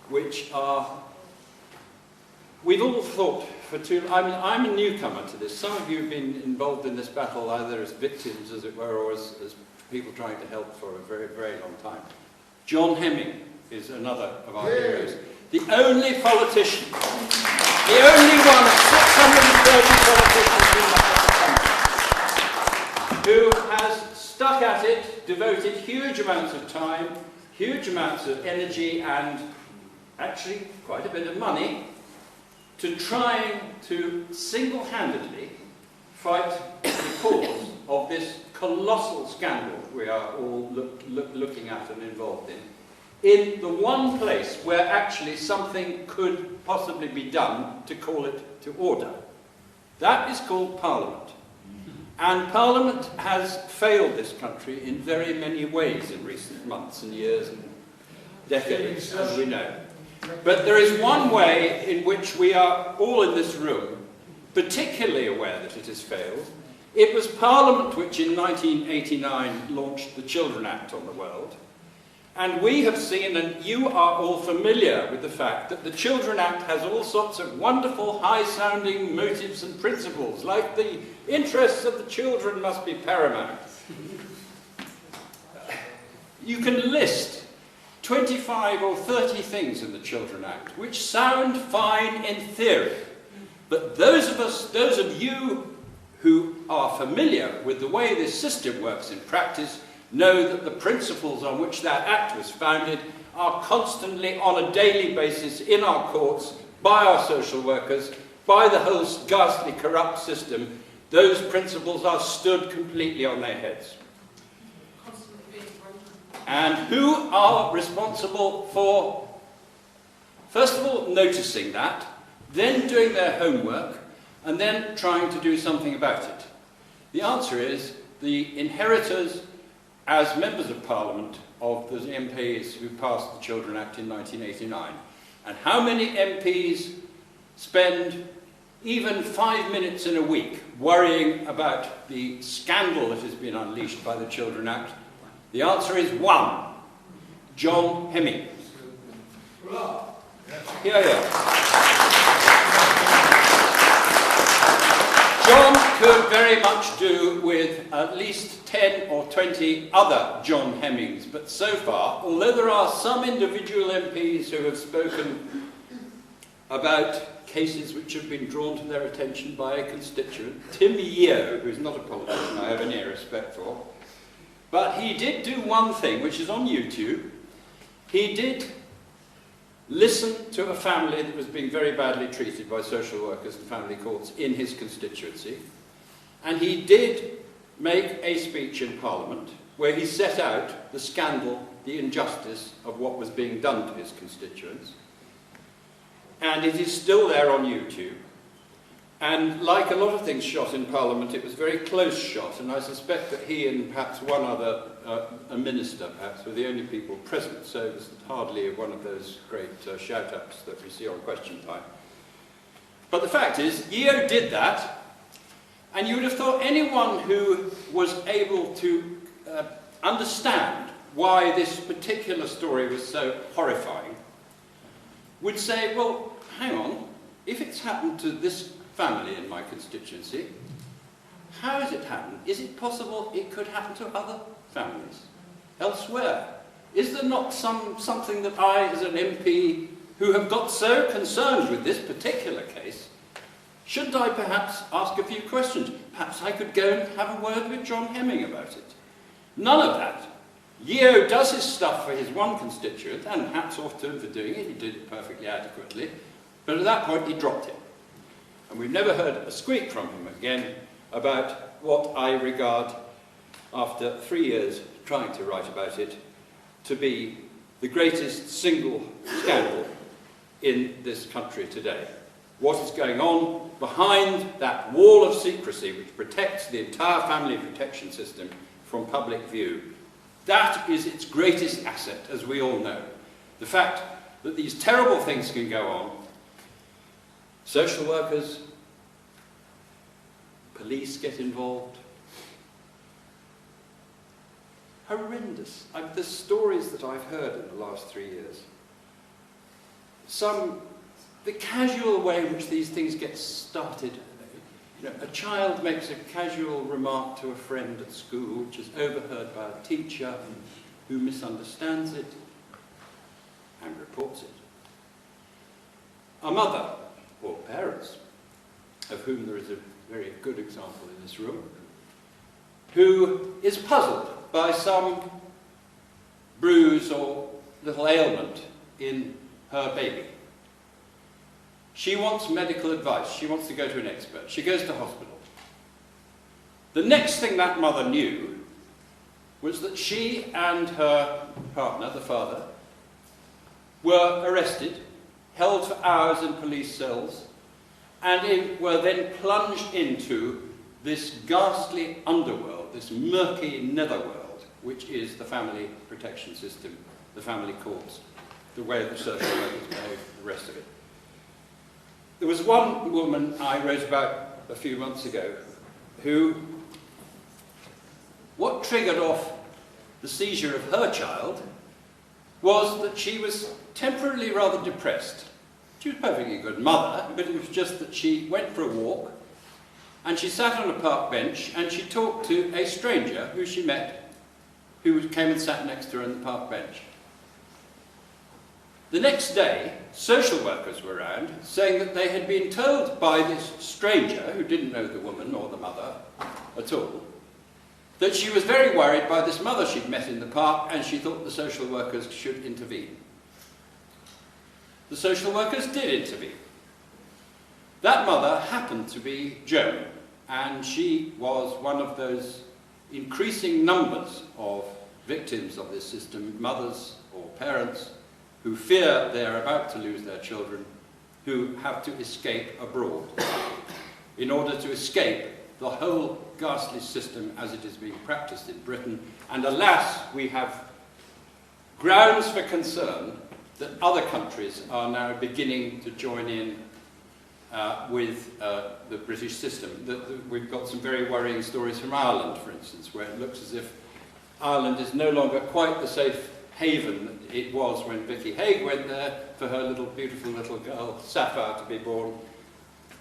which are, we've all thought for too long. I mean, I'm a newcomer to this. Some of you have been involved in this battle either as victims, as it were, or as people trying to help for a very, very long time. John Hemming is another of our heroes. The only politician, the only one of 630 politicians in the who has stuck at it, devoted huge amounts of time, huge amounts of energy, and actually quite a bit of money to trying to single-handedly fight the cause of this colossal scandal we are all looking at and involved in the one place where actually something could possibly be done to call it to order. That is called Parliament. And Parliament has failed this country in very many ways in recent months and years and decades, as we know. But there is one way in which we are all in this room particularly aware that it has failed. It was Parliament which in 1989 launched the Children Act on the world. And we have seen, and you are all familiar with the fact that the Children Act has all sorts of wonderful, high-sounding motives and principles, like the interests of the children must be paramount. You can list 25 or 30 things in the Children Act which sound fine in theory, but those of you who are familiar with the way this system works in practice know that the principles on which that act was founded are constantly, on a daily basis, in our courts, by our social workers, by the whole ghastly corrupt system. Those principles are stood completely on their heads. And who are responsible for, first of all, noticing that, then doing their homework, and then trying to do something about it? The answer is the inheritors as members of Parliament of the MPs who passed the Children Act in 1989. And how many MPs spend even 5 minutes in a week worrying about the scandal that has been unleashed by the Children Act? The answer is one. John Hemming. Here. John could very much do with at least 10 or 20 other John Hemmings, but so far, although there are some individual MPs who have spoken about cases which have been drawn to their attention by a constituent, Tim Yeo, who's not a politician I have any respect for, but he did do one thing, which is on YouTube. He did listen to a family that was being very badly treated by social workers and family courts in his constituency, and he did make a speech in Parliament where he set out the scandal, the injustice of what was being done to his constituents. And it is still there on YouTube. And like a lot of things shot in Parliament, it was very close shot, and I suspect that he and perhaps one other, a minister perhaps, were the only people present, so it was hardly one of those great shout-outs that we see on Question Time. But the fact is, Yeo did that, and you would have thought anyone who was able to understand why this particular story was so horrifying would say, well, hang on, if it's happened to this family in my constituency, how has it happened? Is it possible it could happen to other families elsewhere? Is there not something that I, as an MP, who have got so concerned with this particular case, Shouldn't I perhaps ask a few questions? Perhaps I could go and have a word with John Hemming about it. None of that. Yeo does his stuff for his one constituent, and hats off to him for doing it. He did it perfectly adequately. But at that point, he dropped it. And we've never heard a squeak from him again about what I regard, after 3 years trying to write about it, to be the greatest single scandal in this country today. What is going on behind that wall of secrecy which protects the entire family protection system from public view. That is its greatest asset, as we all know. The fact that these terrible things can go on. Social workers, police get involved. Horrendous. The stories that I've heard in the last 3 years. The casual way in which these things get started. You know, a child makes a casual remark to a friend at school, which is overheard by a teacher who misunderstands it and reports it. A mother, or parents, of whom there is a very good example in this room, who is puzzled by some bruise or little ailment in her baby. She wants medical advice. She wants to go to an expert. She goes to hospital. The next thing that mother knew was that she and her partner, the father, were arrested, held for hours in police cells, and were then plunged into this ghastly underworld, this murky netherworld, which is the family protection system, the family courts, the way the social workers behave, the rest of it. There was one woman I wrote about a few months ago who, what triggered off the seizure of her child was that she was temporarily rather depressed. She was a perfectly good mother, but it was just that she went for a walk and she sat on a park bench and she talked to a stranger who she met, who came and sat next to her on the park bench. The next day, social workers were around saying that they had been told by this stranger, who didn't know the woman or the mother at all, that she was very worried by this mother she'd met in the park and she thought the social workers should intervene. The social workers did intervene. That mother happened to be Joan, and she was one of those increasing numbers of victims of this system, mothers or parents, who fear they're about to lose their children, who have to escape abroad in order to escape the whole ghastly system as it is being practiced in Britain. And alas, we have grounds for concern that other countries are now beginning to join in with the British system. We've got some very worrying stories from Ireland, for instance, where it looks as if Ireland is no longer quite the safe haven that it was when Vicky Haigh went there for her beautiful little girl, Sapphire, to be born.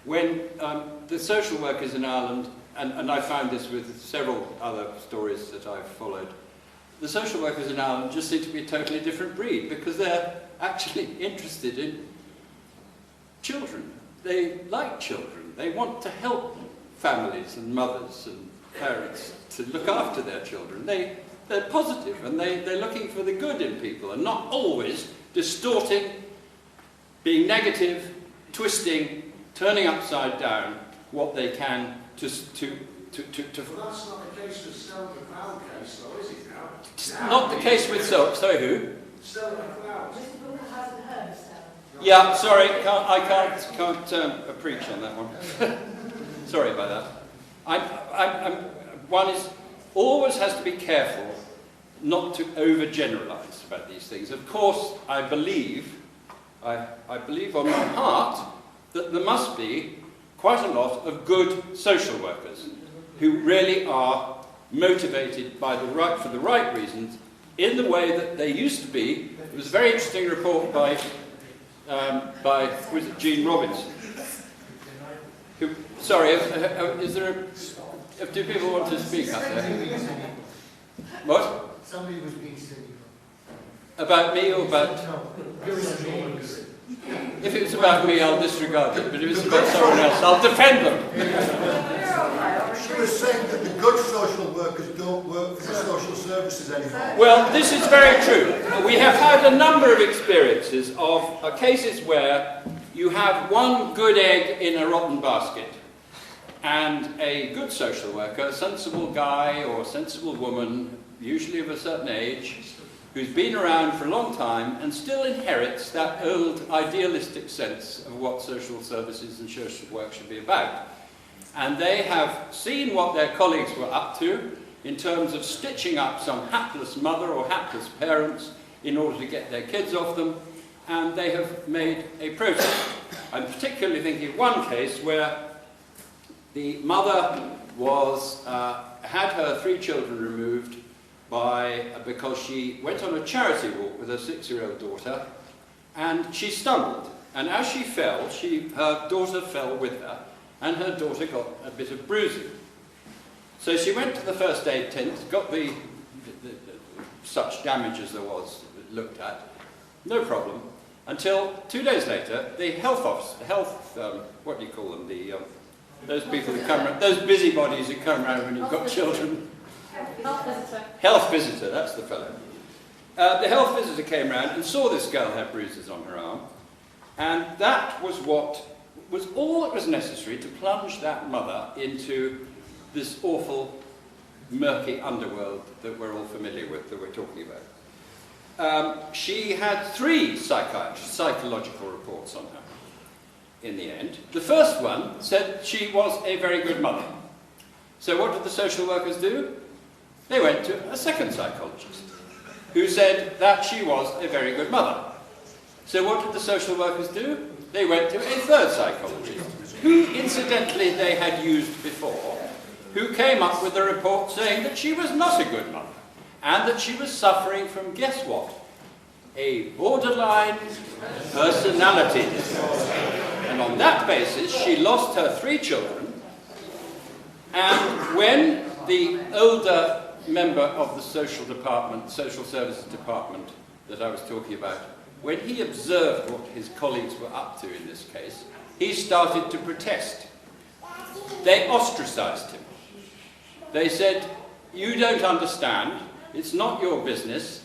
When the social workers in Ireland, and I found this with several other stories that I've followed, the social workers in Ireland just seem to be a totally different breed because they're actually interested in children. They like children. They want to help families and mothers and parents to look after their children. They're positive and they're looking for the good in people and not always distorting, being negative, twisting, turning upside down what they can to Well, that's not the case with Stella McLeod case, though, is it now? It's not the case with sorry, who? Stella McLeod. Mr. Booker hasn't heard of Stella. Yeah, sorry, I can't preach on that one. Sorry about that. One is always has to be careful not to overgeneralise about these things. Of course, I believe on my heart that there must be quite a lot of good social workers who really are motivated for the right reasons in the way that they used to be. It was a very interesting report by was it Jean Robinson? Sorry, is there do people want to speak up there? What? Somebody was being silly. About me or about? No, very If it's about me, I'll disregard it, but if it's about someone else, I'll defend them. She was saying that the good social workers don't work for the social services anymore. Well, this is very true. We have had a number of experiences of cases where you have one good egg in a rotten basket, and a good social worker, a sensible guy or a sensible woman, usually of a certain age, who's been around for a long time and still inherits that old idealistic sense of what social services and social work should be about. And they have seen what their colleagues were up to in terms of stitching up some hapless mother or hapless parents in order to get their kids off them, and they have made a protest. I'm particularly thinking of one case where the mother had her 3 children removed because she went on a charity walk with her 6-year-old daughter, and she stumbled. And as she fell, her daughter fell with her, and her daughter got a bit of bruising. So she went to the first aid tent, got the such damage as there was looked at, no problem, until 2 days later, the what do you call them, those people who come around, those busybodies who come around when you've got children. Health visitor. Health visitor, that's the fellow. The health visitor came around and saw this girl had bruises on her arm, and that was all that was necessary to plunge that mother into this awful, murky underworld that we're all familiar with, that we're talking about. She had 3 psychological reports on her in the end. The first one said she was a very good mother. So what did the social workers do? They went to a second psychologist who said that she was a very good mother. So what did the social workers do? They went to a third psychologist, who incidentally they had used before, who came up with a report saying that she was not a good mother, and that she was suffering from, guess what? A borderline personality disorder. And on that basis, she lost her 3 children, and when the older member of the social services department that I was talking about, when he observed what his colleagues were up to in this case, he started to protest. They ostracized him. They said, "You don't understand, it's not your business,"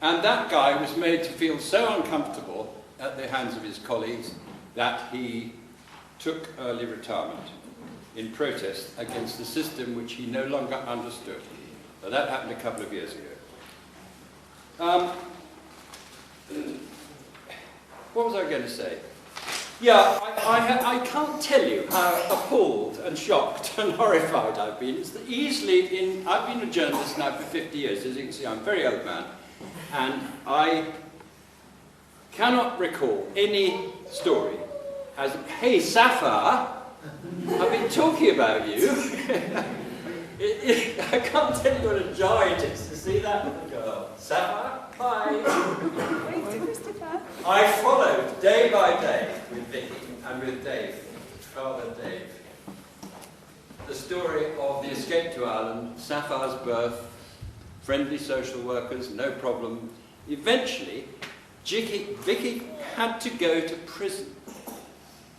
and that guy was made to feel so uncomfortable at the hands of his colleagues that he took early retirement in protest against the system which he no longer understood. Now, that happened a couple of years ago. What was I going to say? Yeah, I can't tell you how appalled and shocked and horrified I've been. I've been a journalist now for 50 years. As you can see, I'm a very old man. And I cannot recall any story as, "Hey, Sapphire, I've been talking about you." I can't tell you what a joy it is to see that little girl. "Sapphire, hi." I followed day by day with Vicky and with Dave, Father Dave, the story of the escape to Ireland, Sapphire's birth, friendly social workers, no problem. Eventually, Vicky had to go to prison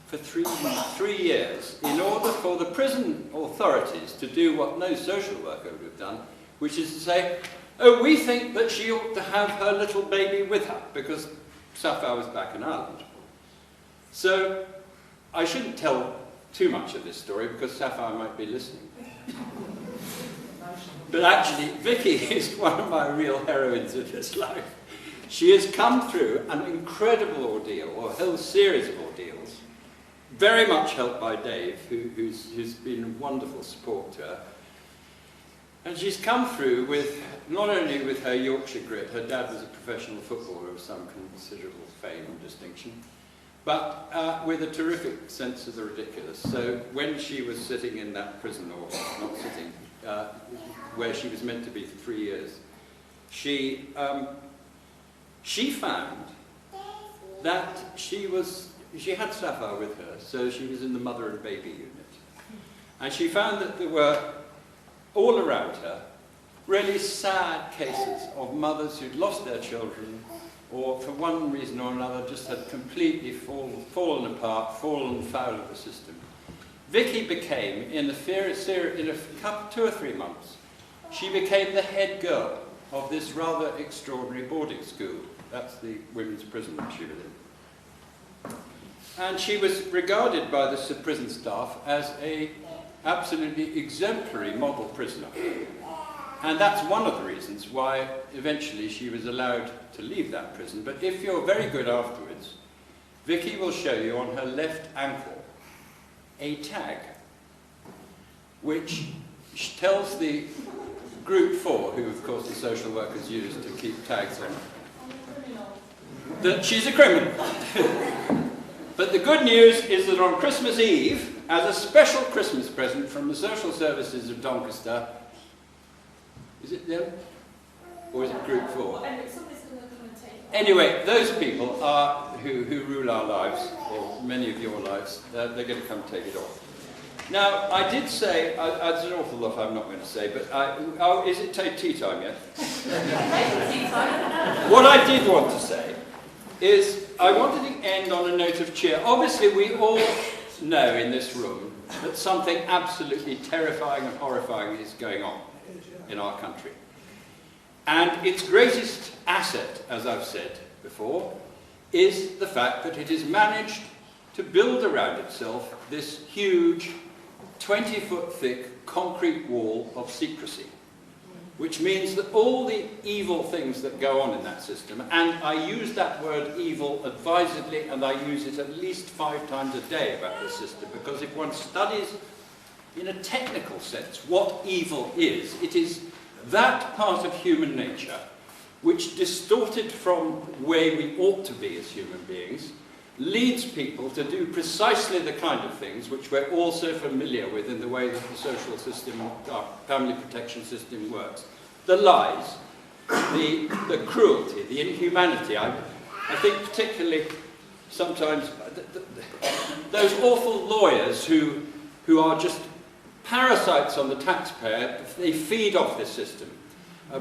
for 3 years in order for the prison authorities to do what no social worker would have done, which is to say, "Oh, we think that she ought to have her little baby with her," because Sapphire was back in Ireland. So I shouldn't tell too much of this story because Sapphire might be listening. But actually, Vicky is one of my real heroines of this life. She has come through an incredible ordeal, or a whole series of ordeals, very much helped by Dave, who's been a wonderful support to her. And she's come through with, not only with her Yorkshire grit, her dad was a professional footballer of some considerable fame and distinction, but with a terrific sense of the ridiculous. So when she was sitting in that prison, or not sitting, where she was meant to be for 3 years, she found that she had Sapphire with her, so she was in the mother and baby unit. And she found that there were, all around her, really sad cases of mothers who'd lost their children, or for one reason or another just had completely fallen apart, fallen foul of the system. Vicky became, in 2 or 3 months, she became the head girl of this rather extraordinary boarding school. That's the women's prison that she was in. And she was regarded by the prison staff as an absolutely exemplary model prisoner. And that's one of the reasons why eventually she was allowed to leave that prison. But if you're very good afterwards, Vicky will show you on her left ankle a tag which tells the Group 4, who of course the social workers use to keep tags on, that she's a criminal. But the good news is that on Christmas Eve, as a special Christmas present from the social services of Doncaster, is it them? Or is it Group 4? Anyway, those people are who rule our lives, or many of your lives. They're going to come take it off. Now, I did say, there's an awful lot I'm not going to say, but is it tea time yet? What I did want to say is I wanted to end on a note of cheer. Obviously, we all know in this room that something absolutely terrifying and horrifying is going on in our country. And its greatest asset, as I've said before, is the fact that it has managed to build around itself this huge 20-foot thick concrete wall of secrecy, which means that all the evil things that go on in that system, and I use that word evil advisedly, and I use it at least 5 times a day about this system, because if one studies in a technical sense what evil is, it is that part of human nature which, distorted from where we ought to be as human beings, leads people to do precisely the kind of things which we're all so familiar with in the way that the social system, our family protection system works. The lies, the cruelty, the inhumanity. I think particularly sometimes those awful lawyers who are just parasites on the taxpayer. They feed off this system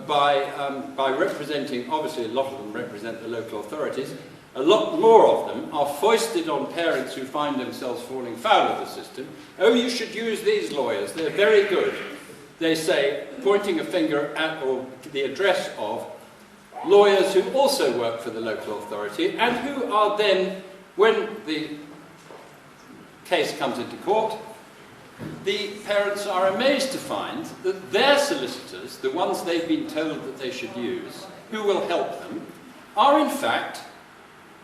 by representing, obviously a lot of them represent the local authorities. A lot more of them are foisted on parents who find themselves falling foul of the system. Oh, you should use these lawyers, they're very good, they say, pointing a finger at or the address of lawyers who also work for the local authority and who are then, when the case comes into court, the parents are amazed to find that their solicitors, the ones they've been told that they should use, who will help them, are in fact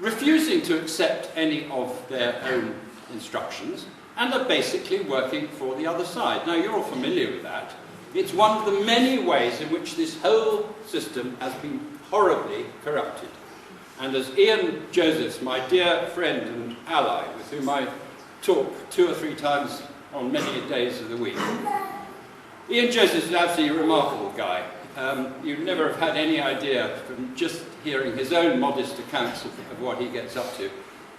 refusing to accept any of their own instructions and are basically working for the other side. Now, you're all familiar with that. It's one of the many ways in which this whole system has been horribly corrupted. And as Ian Josephs, my dear friend and ally, with whom I talk 2 or 3 times on many days of the week, Ian Josephs is an absolutely remarkable guy. You'd never have had any idea from just hearing his own modest accounts of what he gets up to,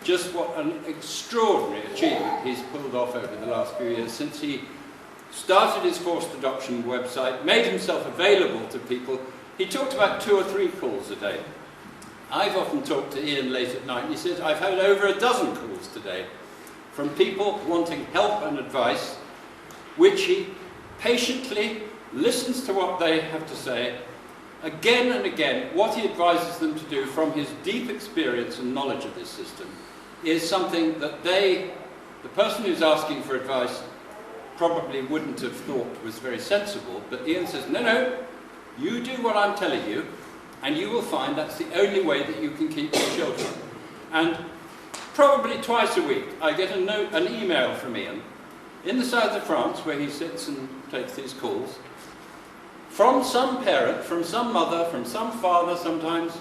just what an extraordinary achievement he's pulled off over the last few years since he started his forced adoption website, made himself available to people. He talked about 2 or 3 calls a day. I've often talked to Ian late at night, and he says, I've had over a dozen calls today from people wanting help and advice, which he patiently listens to what they have to say, again and again. What he advises them to do from his deep experience and knowledge of this system is something that the person who's asking for advice probably wouldn't have thought was very sensible, but Ian says, no, you do what I'm telling you, and you will find that's the only way that you can keep your children. And probably twice a week I get an email from Ian in the south of France, where he sits and takes these calls, from some parent, from some mother, from some father sometimes,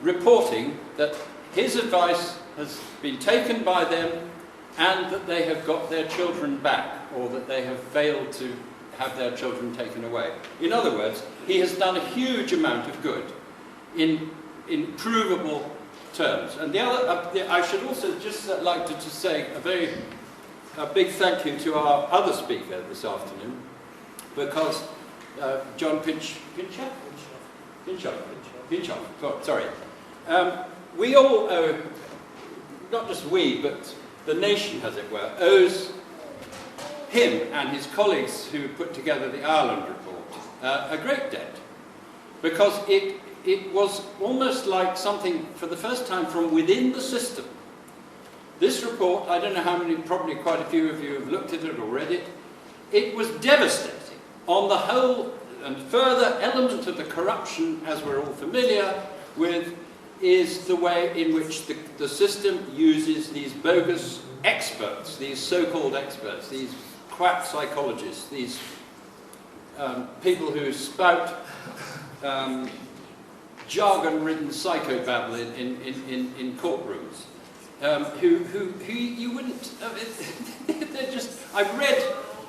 reporting that his advice has been taken by them and that they have got their children back, or that they have failed to have their children taken away. In other words, he has done a huge amount of good in provable terms. And the other, I should also just like to say a big thank you to our other speaker this afternoon, because John Pinchot, sorry. We all owe, not just we, but the nation, as it were, owes him and his colleagues who put together the Ireland report a great debt, because it was almost like something, for the first time, from within the system. This report, I don't know how many, probably quite a few of you have looked at it or read it. It was devastating on the whole, and further element of the corruption, as we're all familiar with, is the way in which the system uses these bogus experts, these so-called experts, these quack psychologists, these people who spout jargon-ridden psychobabble in courtrooms, who you wouldn't, they're just, I've read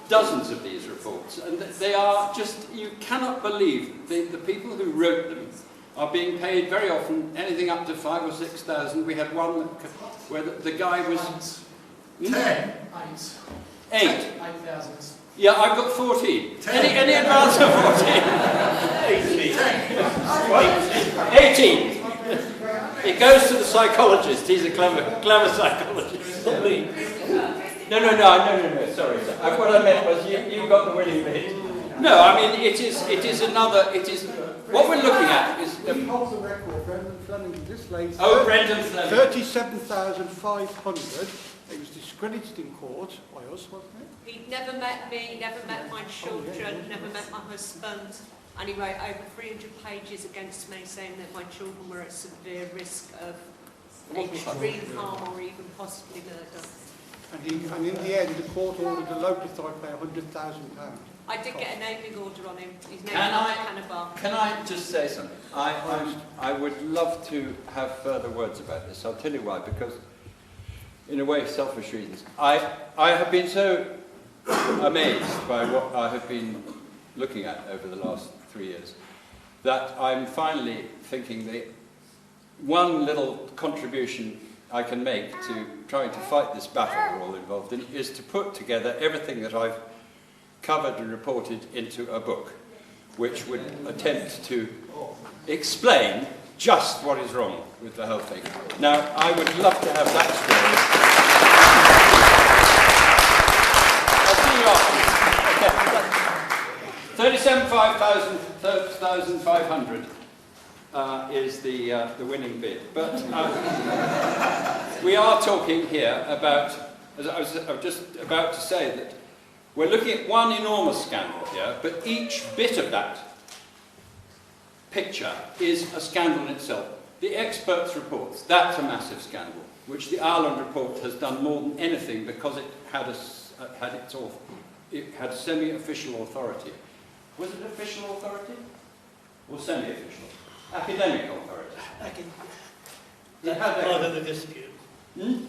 dozens of these reports, and they are just, you cannot believe the people who wrote them are being paid very often anything up to 5,000 or 6,000. We had one where the guy was 10. 8. 8,000. Yeah, I've got 14. Any advance of 14? 18. It goes to the psychologist. He's a clever psychologist. Not me. No, sorry. What I meant was you got the winning bid. No, I mean, it is another, what we're looking at is... He holds the record, Brendan Fleming, this lady. Oh, Brendan Fleming. 37,500. It was discredited in court by us, wasn't it? He'd never met me, never met my children, never met my husband, and he wrote over 300 pages against me saying that my children were at severe risk of extreme harm or even possibly murder. And in the end, the court ordered the local authority to pay £100,000. I did get a naming order on him. His name Can I just say something? I would love to have further words about this. I'll tell you why. Because, in a way, selfish reasons. I have been so amazed by what I have been looking at over the last 3 years that I'm finally thinking that one little contribution I can make to trying to fight this battle we're all involved in is to put together everything that I've covered and reported into a book, which would attempt to explain just what is wrong with the whole thing. Now, I would love to have that story. I'll see you afterwards. Okay. 37,500 is the winning bid. But we are talking here about, as I was just about to say, that we're looking at one enormous scandal here, but each bit of that picture is a scandal in itself. The experts' reports, that's a massive scandal, which the Ireland report has done more than anything because it had it had semi-official authority. Was it official authority or semi-official? Academic authority. It had part of the dispute. Hmm?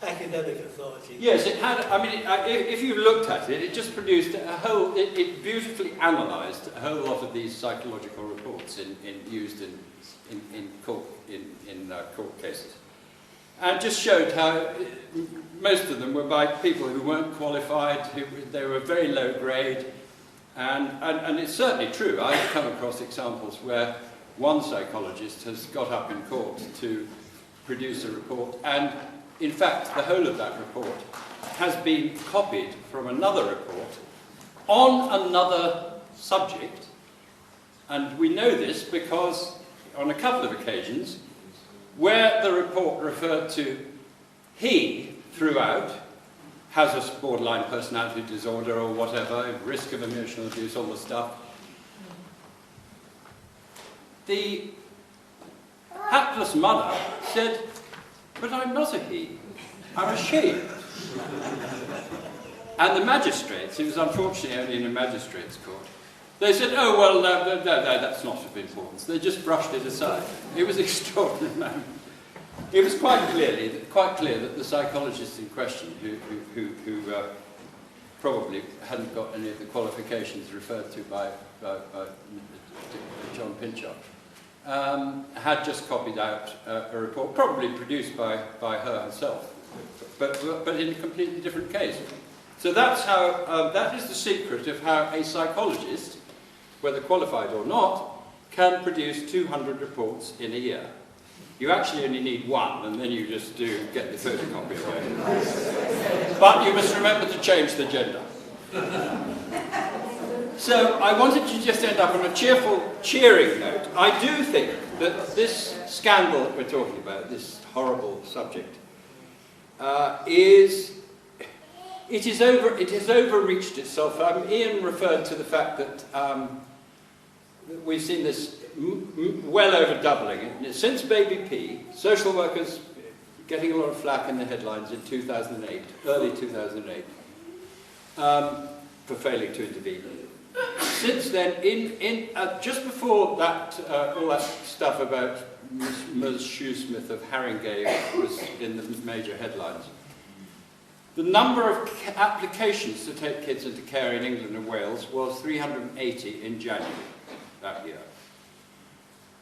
Academic authority. Yes, it had. I mean, if you looked at it, it just produced a whole. It beautifully analysed a whole lot of these psychological reports used in court cases, and just showed how most of them were by people who weren't qualified. They were very low grade, and it's certainly true. I've come across examples where one psychologist has got up in court to produce a report, and in fact, the whole of that report has been copied from another report on another subject, and we know this because on a couple of occasions where the report referred to he throughout has a borderline personality disorder or whatever, risk of emotional abuse, all the stuff. The hapless mother said, "But I'm not a he, I'm a she." And the magistrates, it was unfortunately only in a magistrate's court, they said, "Oh, well, no, that's not of importance." They just brushed it aside. It was extraordinary moment. It was quite clear that the psychologist in question, who probably hadn't got any of the qualifications referred to by John Pinchot, had just copied out a report, probably produced by her herself, but in a completely different case. So that's how, that is the secret of how a psychologist whether qualified or not, can produce 200 reports in a year. You actually only need one, and then you just get the photocopy away. But you must remember to change the gender. So I wanted to just end up on a cheerful, cheering note. I do think that this scandal that we're talking about, this horrible subject, it has overreached itself. Ian referred to the fact that we've seen this well over doubling. Since Baby P, social workers getting a lot of flack in the headlines in 2008, early 2008, for failing to intervene. Since then, just before that, all that stuff about Ms. Shoesmith of Haringey was in the major headlines, the number of applications to take kids into care in England and Wales was 380 in January that year.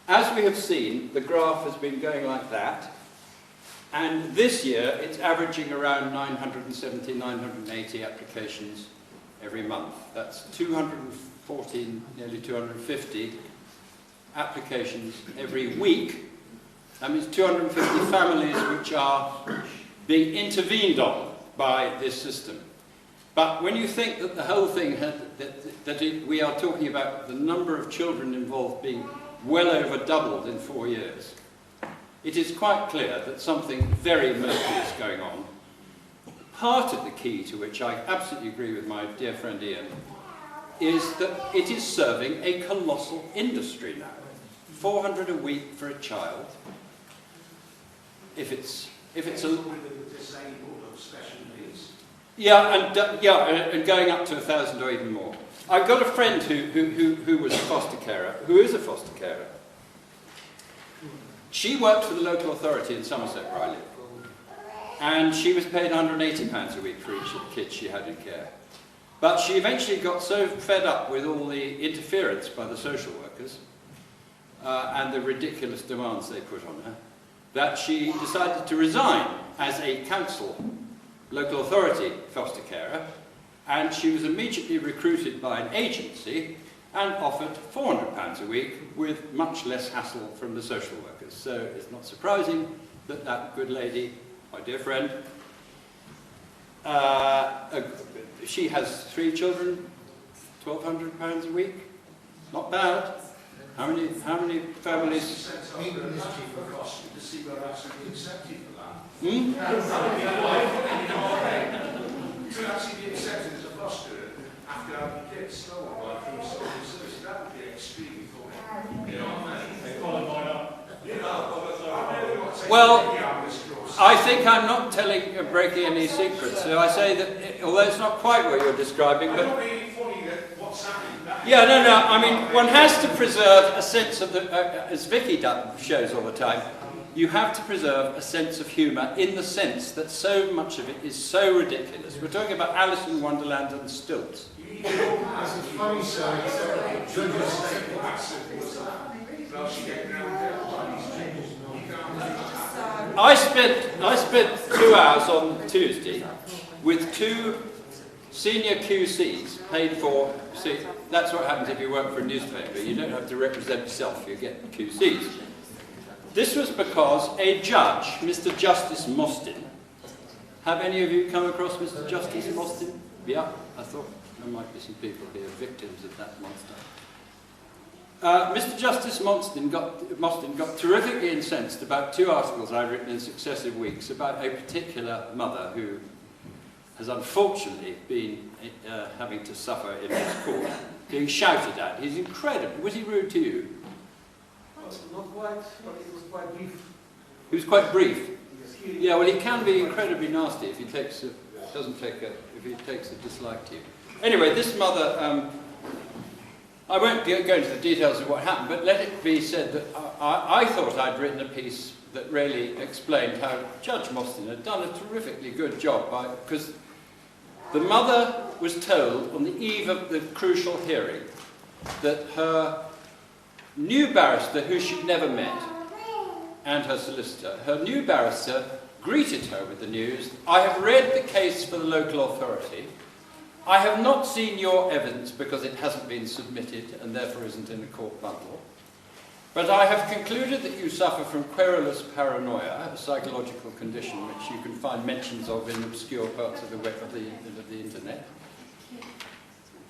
As we have seen, the graph has been going like that, and this year it's averaging around 970, 980 applications every month. That's 214, nearly 250 applications every week. That means 250 families which are being intervened on by this system. But when you think that the whole thing, we are talking about the number of children involved being well over doubled in 4 years, it is quite clear that something very murky is going on. Part of the key, to which I absolutely agree with my dear friend Ian, is that it is serving a colossal industry now. 400 a week for a child. If it's a disabled or special needs. and going up to 1,000 or even more. I've got a friend who was a foster carer, who is a foster carer. She worked for the local authority in Somerset, where I live. And she was paid £180 a week for each of the kids she had in care. But she eventually got so fed up with all the interference by the social workers and the ridiculous demands they put on her, that she decided to resign as a council, local authority foster carer, and she was immediately recruited by an agency and offered £400 a week with much less hassle from the social workers. So it's not surprising that that good lady, my dear friend, she has 3 children, £1,200 a week. Not bad. How many families? To actually be accepted as a foster after having kids stolen by from social services, that would be extremely funny. You know what I mean? Well, I think I'm not breaking any secrets. So I say that, although it's not quite what you're describing, but yeah, no. I mean, one has to preserve a sense of the, as Vicky shows all the time. You have to preserve a sense of humour in the sense that so much of it is so ridiculous. We're talking about Alice in Wonderland and stilts. I spent 2 hours on Tuesday with 2 senior QCs paid for. See, that's what happens if you work for a newspaper. You don't have to represent yourself, you get QCs. This was because a judge, Mr. Justice Mostyn, have any of you come across Mr. Justice Mostyn? Yeah, I thought there might be some people here, victims of that monster. Mr. Justice Mostyn got terrifically incensed about 2 articles I've written in successive weeks about a particular mother who has unfortunately been having to suffer in his court, being shouted at. He's incredible. Was he rude to you? Not quite, but it was quite brief. He was quite brief. Yeah, well, he can be incredibly nasty if he takes a dislike to you. Anyway, this mother, I won't go into the details of what happened, but let it be said that I thought I'd written a piece that really explained how Judge Mostyn had done a terrifically good job, because the mother was told on the eve of the crucial hearing that her new barrister, who she'd never met, and her solicitor, her new barrister greeted her with the news, "I have read the case for the local authority, I have not seen your evidence because it hasn't been submitted and therefore isn't in a court bundle. But I have concluded that you suffer from querulous paranoia, a psychological condition which you can find mentions of in obscure parts of the web of the internet.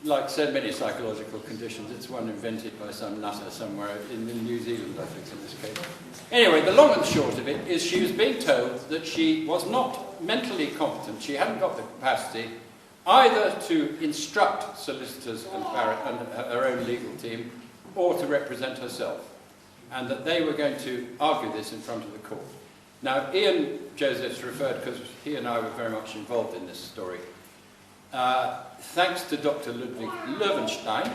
Like so many psychological conditions, it's one invented by some nutter somewhere in New Zealand, I think, in this case. Anyway, the long and short of it is she was being told that she was not mentally competent, she hadn't got the capacity either to instruct solicitors and her own legal team or to represent herself, and that they were going to argue this in front of the court. Now, Ian Joseph's referred, because he and I were very much involved in this story, thanks to Dr. Ludwig Löwenstein,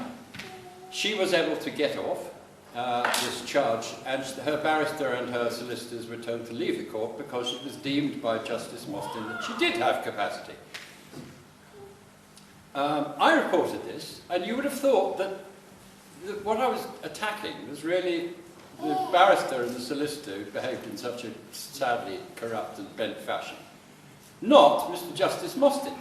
she was able to get off this charge, and her barrister and her solicitors were told to leave the court because it was deemed by Justice Mostyn that she did have capacity. I reported this, and you would have thought that what I was attacking was really the barrister and the solicitor who behaved in such a sadly corrupt and bent fashion, not Mr. Justice Mostyn.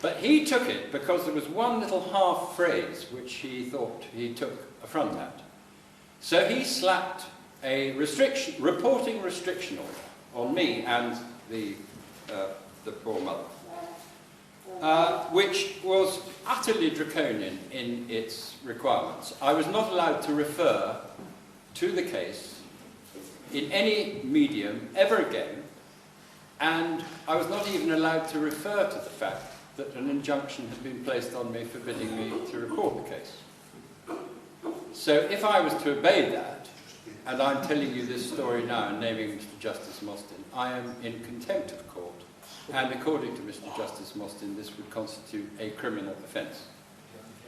But he took it because there was one little half phrase which he thought he took affront at. So he slapped a reporting restriction order on me and the poor mother, which was utterly draconian in its requirements. I was not allowed to refer to the case in any medium ever again, and I was not even allowed to refer to the fact that an injunction had been placed on me forbidding me to report the case. So if I was to obey that, and I'm telling you this story now and naming Mr. Justice Mostyn, I am in contempt of court, and according to Mr. Justice Mostyn, this would constitute a criminal offence.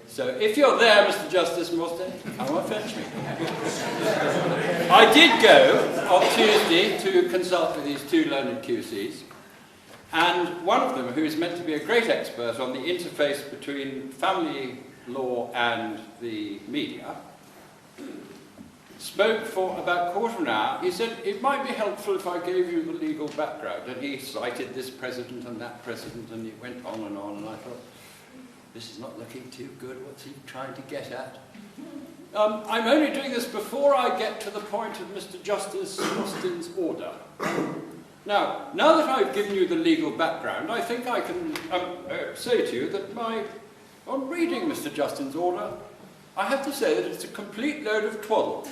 So if you're there, Mr. Justice Mostyn, come and fetch me. I did go on Tuesday to consult with these two learned QCs, and one of them, who is meant to be a great expert on the interface between family law and the media, spoke for about a quarter of an hour. He said, it might be helpful if I gave you the legal background. And he cited this precedent and that precedent, and it went on, and I thought, this is not looking too good. What's he trying to get at? I'm only doing this before I get to the point of Mr. Justice Mostyn's order. Now that I've given you the legal background, I think I can say to you that on reading Mr. Justin's order, I have to say that it's a complete load of twaddle.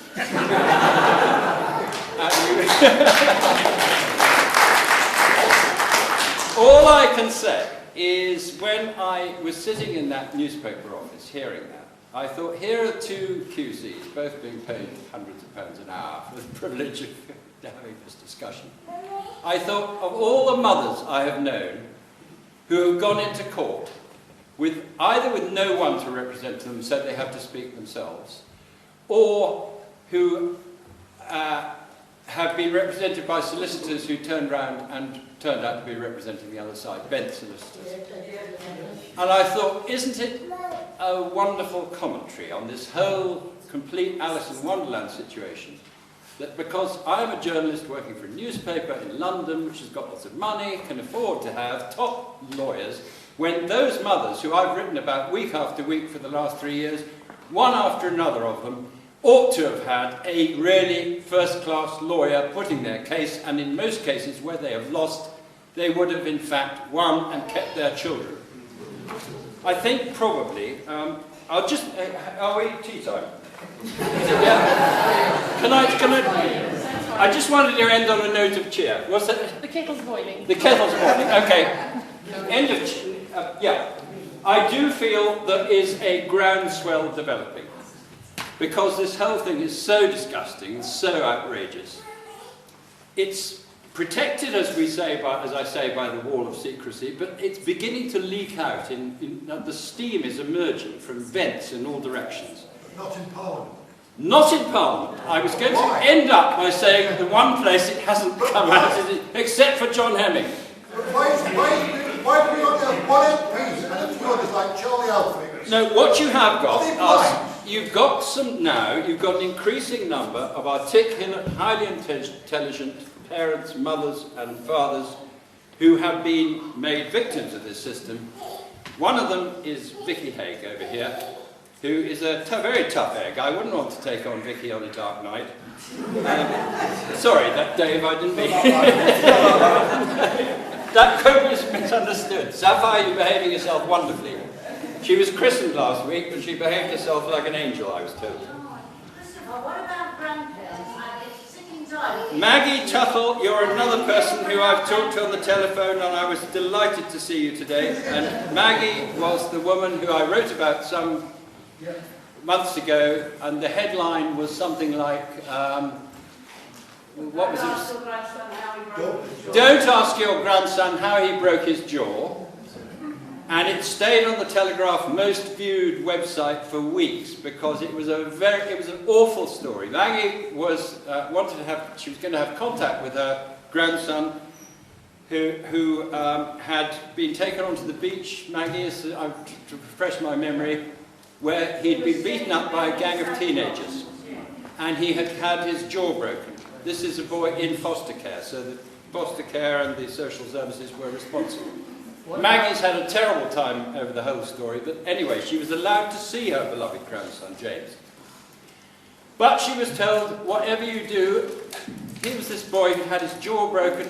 All I can say is when I was sitting in that newspaper office hearing that, I thought, here are two QCs, both being paid hundreds of pounds an hour for the privilege of having this discussion. I thought of all the mothers I have known who have gone into court either with no one to represent them, so they have to speak themselves, or who have been represented by solicitors who turned round and turned out to be representing the other side, bent solicitors. And I thought, isn't it a wonderful commentary on this whole complete Alice in Wonderland situation, that because I'm a journalist working for a newspaper in London, which has got lots of money, can afford to have top lawyers, when those mothers who I've written about week after week for the last 3 years, one after another of them, ought to have had a really first-class lawyer putting their case, and in most cases where they have lost, they would have in fact won and kept their children. I think probably, are we tea time? Yeah. I just wanted to end on a note of cheer. What's that? The kettle's boiling. The kettle's boiling, okay. End of yeah. I do feel there is a groundswell developing, because this whole thing is so disgusting and so outrageous. It's protected, as I say, by the wall of secrecy, but it's beginning to leak out. The steam is emerging from vents in all directions. Not in Parliament. Not in Parliament. I was going to end up by saying the one place it hasn't come out is except for John Hemming. Why do we not have one MP and a few others like Charlie Alfie? No, what you have got, you've got an increasing number of articulate, highly intelligent parents, mothers and fathers who have been made victims of this system, One of them is Vicky Haig over here, who is a very tough egg. I wouldn't want to take on Vicky on a dark night. Sorry, Dave, I didn't mean that quote was misunderstood. Sapphire, you're behaving yourself wonderfully. She was christened last week, but she behaved herself like an angel, I was told. Christopher, what about grandparents? I get sick and tired. Maggie Tuttle, you're another person who I've talked to on the telephone, and I was delighted to see you today. And Maggie was the woman who I wrote about some months ago, and the headline was something like, what was it? Don't ask your grandson how he broke his jaw. And it stayed on the Telegraph most viewed website for weeks because it was an awful story. Maggie was she was going to have contact with her grandson, who had been taken onto the beach. Maggie is, to refresh my memory, where he'd been beaten up by a gang of teenagers, and he had had his jaw broken. This is a boy in foster care, so the foster care and the social services were responsible. Maggie's had a terrible time over the whole story, but anyway, she was allowed to see her beloved grandson, James. But she was told, whatever you do, he was this boy who had his jaw broken,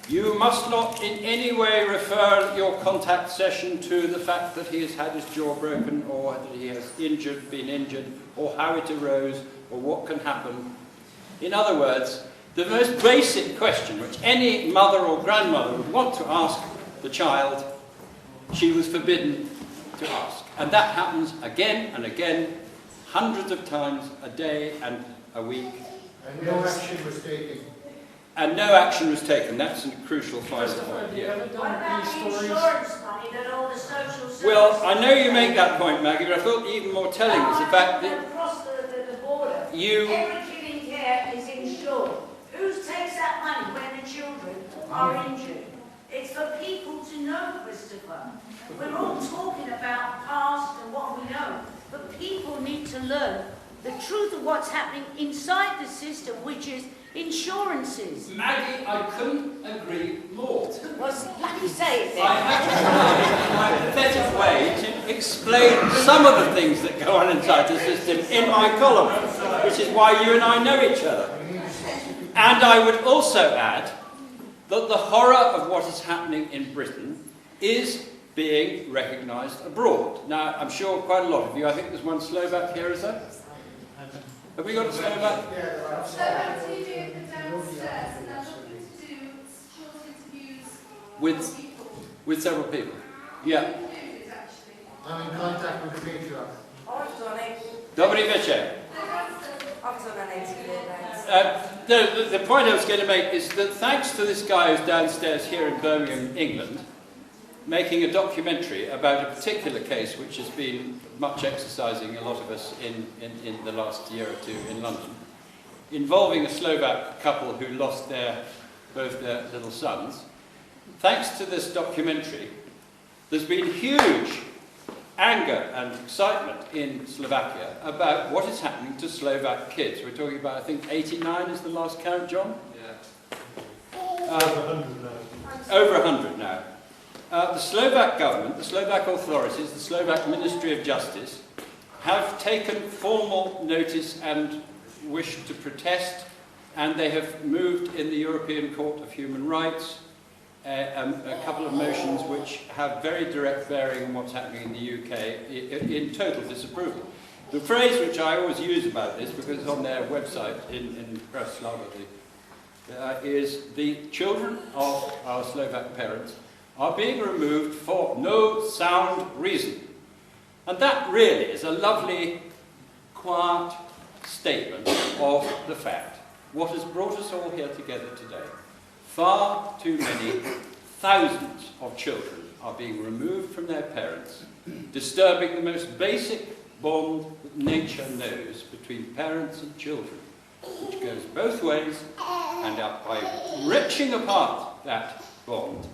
you must not in any way refer your contact session to the fact that he has had his jaw broken, or that he has been injured, or how it arose, or what can happen. In other words, the most basic question which any mother or grandmother would want to ask the child, she was forbidden to ask. And that happens again and again, hundreds of times a day and a week. And no action was taken. And no action was taken. That's a crucial final point here. What about the insurance money that all the social services... Well, I know you make that point, Maggie, but I thought even more telling was the fact that across the border, every kid in care is insured. Who takes that money when the children are injured? It's for people to know, Christopher. We're all talking about past and what we know, but people need to learn the truth of what's happening inside the system, which is insurances. Maggie, I couldn't agree more. Well, like you say it then. I have to try in my pathetic way to explain some of the things that go on inside the system in my column, which is why you and I know each other. And I would also add that the horror of what is happening in Britain is being recognised abroad. Now, I'm sure quite a lot of you, I think there's one Slovak here, is there? Have we got a Slovak? Yeah, Slovak TV downstairs, and they're looking to do short interviews with several people. Yeah. I'm in contact with the patriarch. I've done it. Dobrý večer. I've done an interview. The point I was going to make is that thanks to this guy who's downstairs here in Birmingham, England, making a documentary about a particular case which has been much exercising a lot of us in the last year or two in London, involving a Slovak couple who lost both their little sons. Thanks to this documentary, there's been huge anger and excitement in Slovakia about what is happening to Slovak kids. We're talking about, I think, 89 is the last count, John? Yeah. Over 100 now. Over 100 now. The Slovak government, the Slovak authorities, the Slovak Ministry of Justice have taken formal notice and wish to protest, and they have moved in the European Court of Human Rights a couple of motions which have very direct bearing on what's happening in the UK in total disapproval. The phrase which I always use about this, because it's on their website in Bratislava, is the children of our Slovak parents are being removed for no sound reason. And that really is a lovely, quiet statement of the fact, what has brought us all here together today. Far too many thousands of children are being removed from their parents, disturbing the most basic bond that nature knows between parents and children, which goes both ways, and by wrenching apart that bond,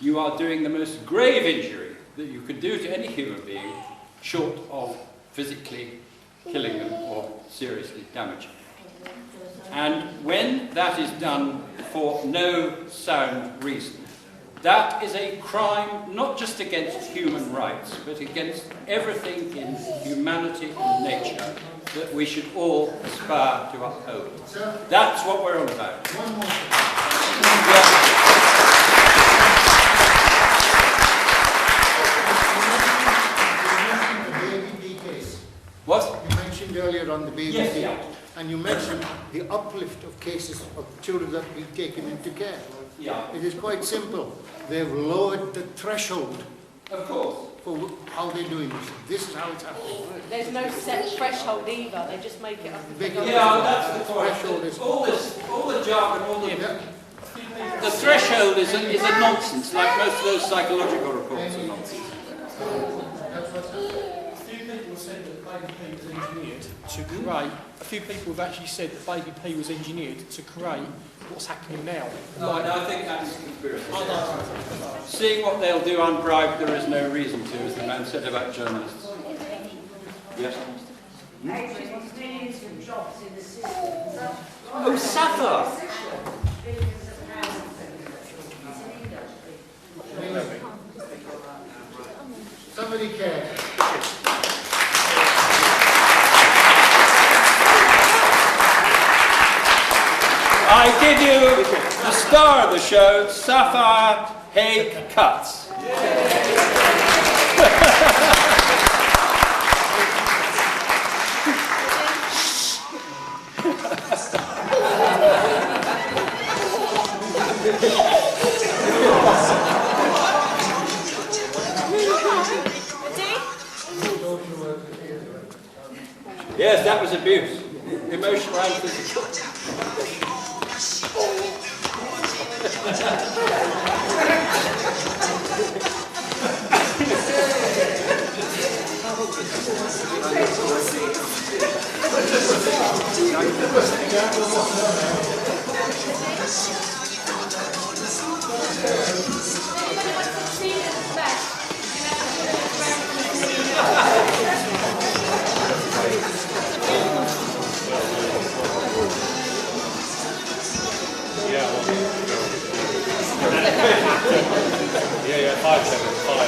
you are doing the most grave injury that you could do to any human being, short of physically killing them or seriously damaging them. And when that is done for no sound reason, That is a crime not just against human rights, but against everything in humanity and nature that we should all aspire to uphold. That's what we're on about. One more. The baby case. What? You mentioned earlier on the baby Yes, case. yeah. And you mentioned the uplift of cases of children that have been taken into care. Yeah. It is quite simple. They've lowered the threshold Of course. for how they're doing this. This is how it's happening. There's no set threshold either, they just make it up. as they go. Yeah, that's the threshold. point. All the jargon, the threshold is a nonsense, like most of those psychological reports are nonsense. A few people have actually said that Baby P was engineered to create what's happening now. No, I think that's a conspiracy. Seeing what they'll do unbribed, there is no reason to, as the man said about journalists. Yes? Millions of jobs in the system. Oh, Safa! Somebody cares. I give you the star of the show, Sapphire Hague Cuts. Yes, that was abuse. Emotional and physical. Yeah, 575.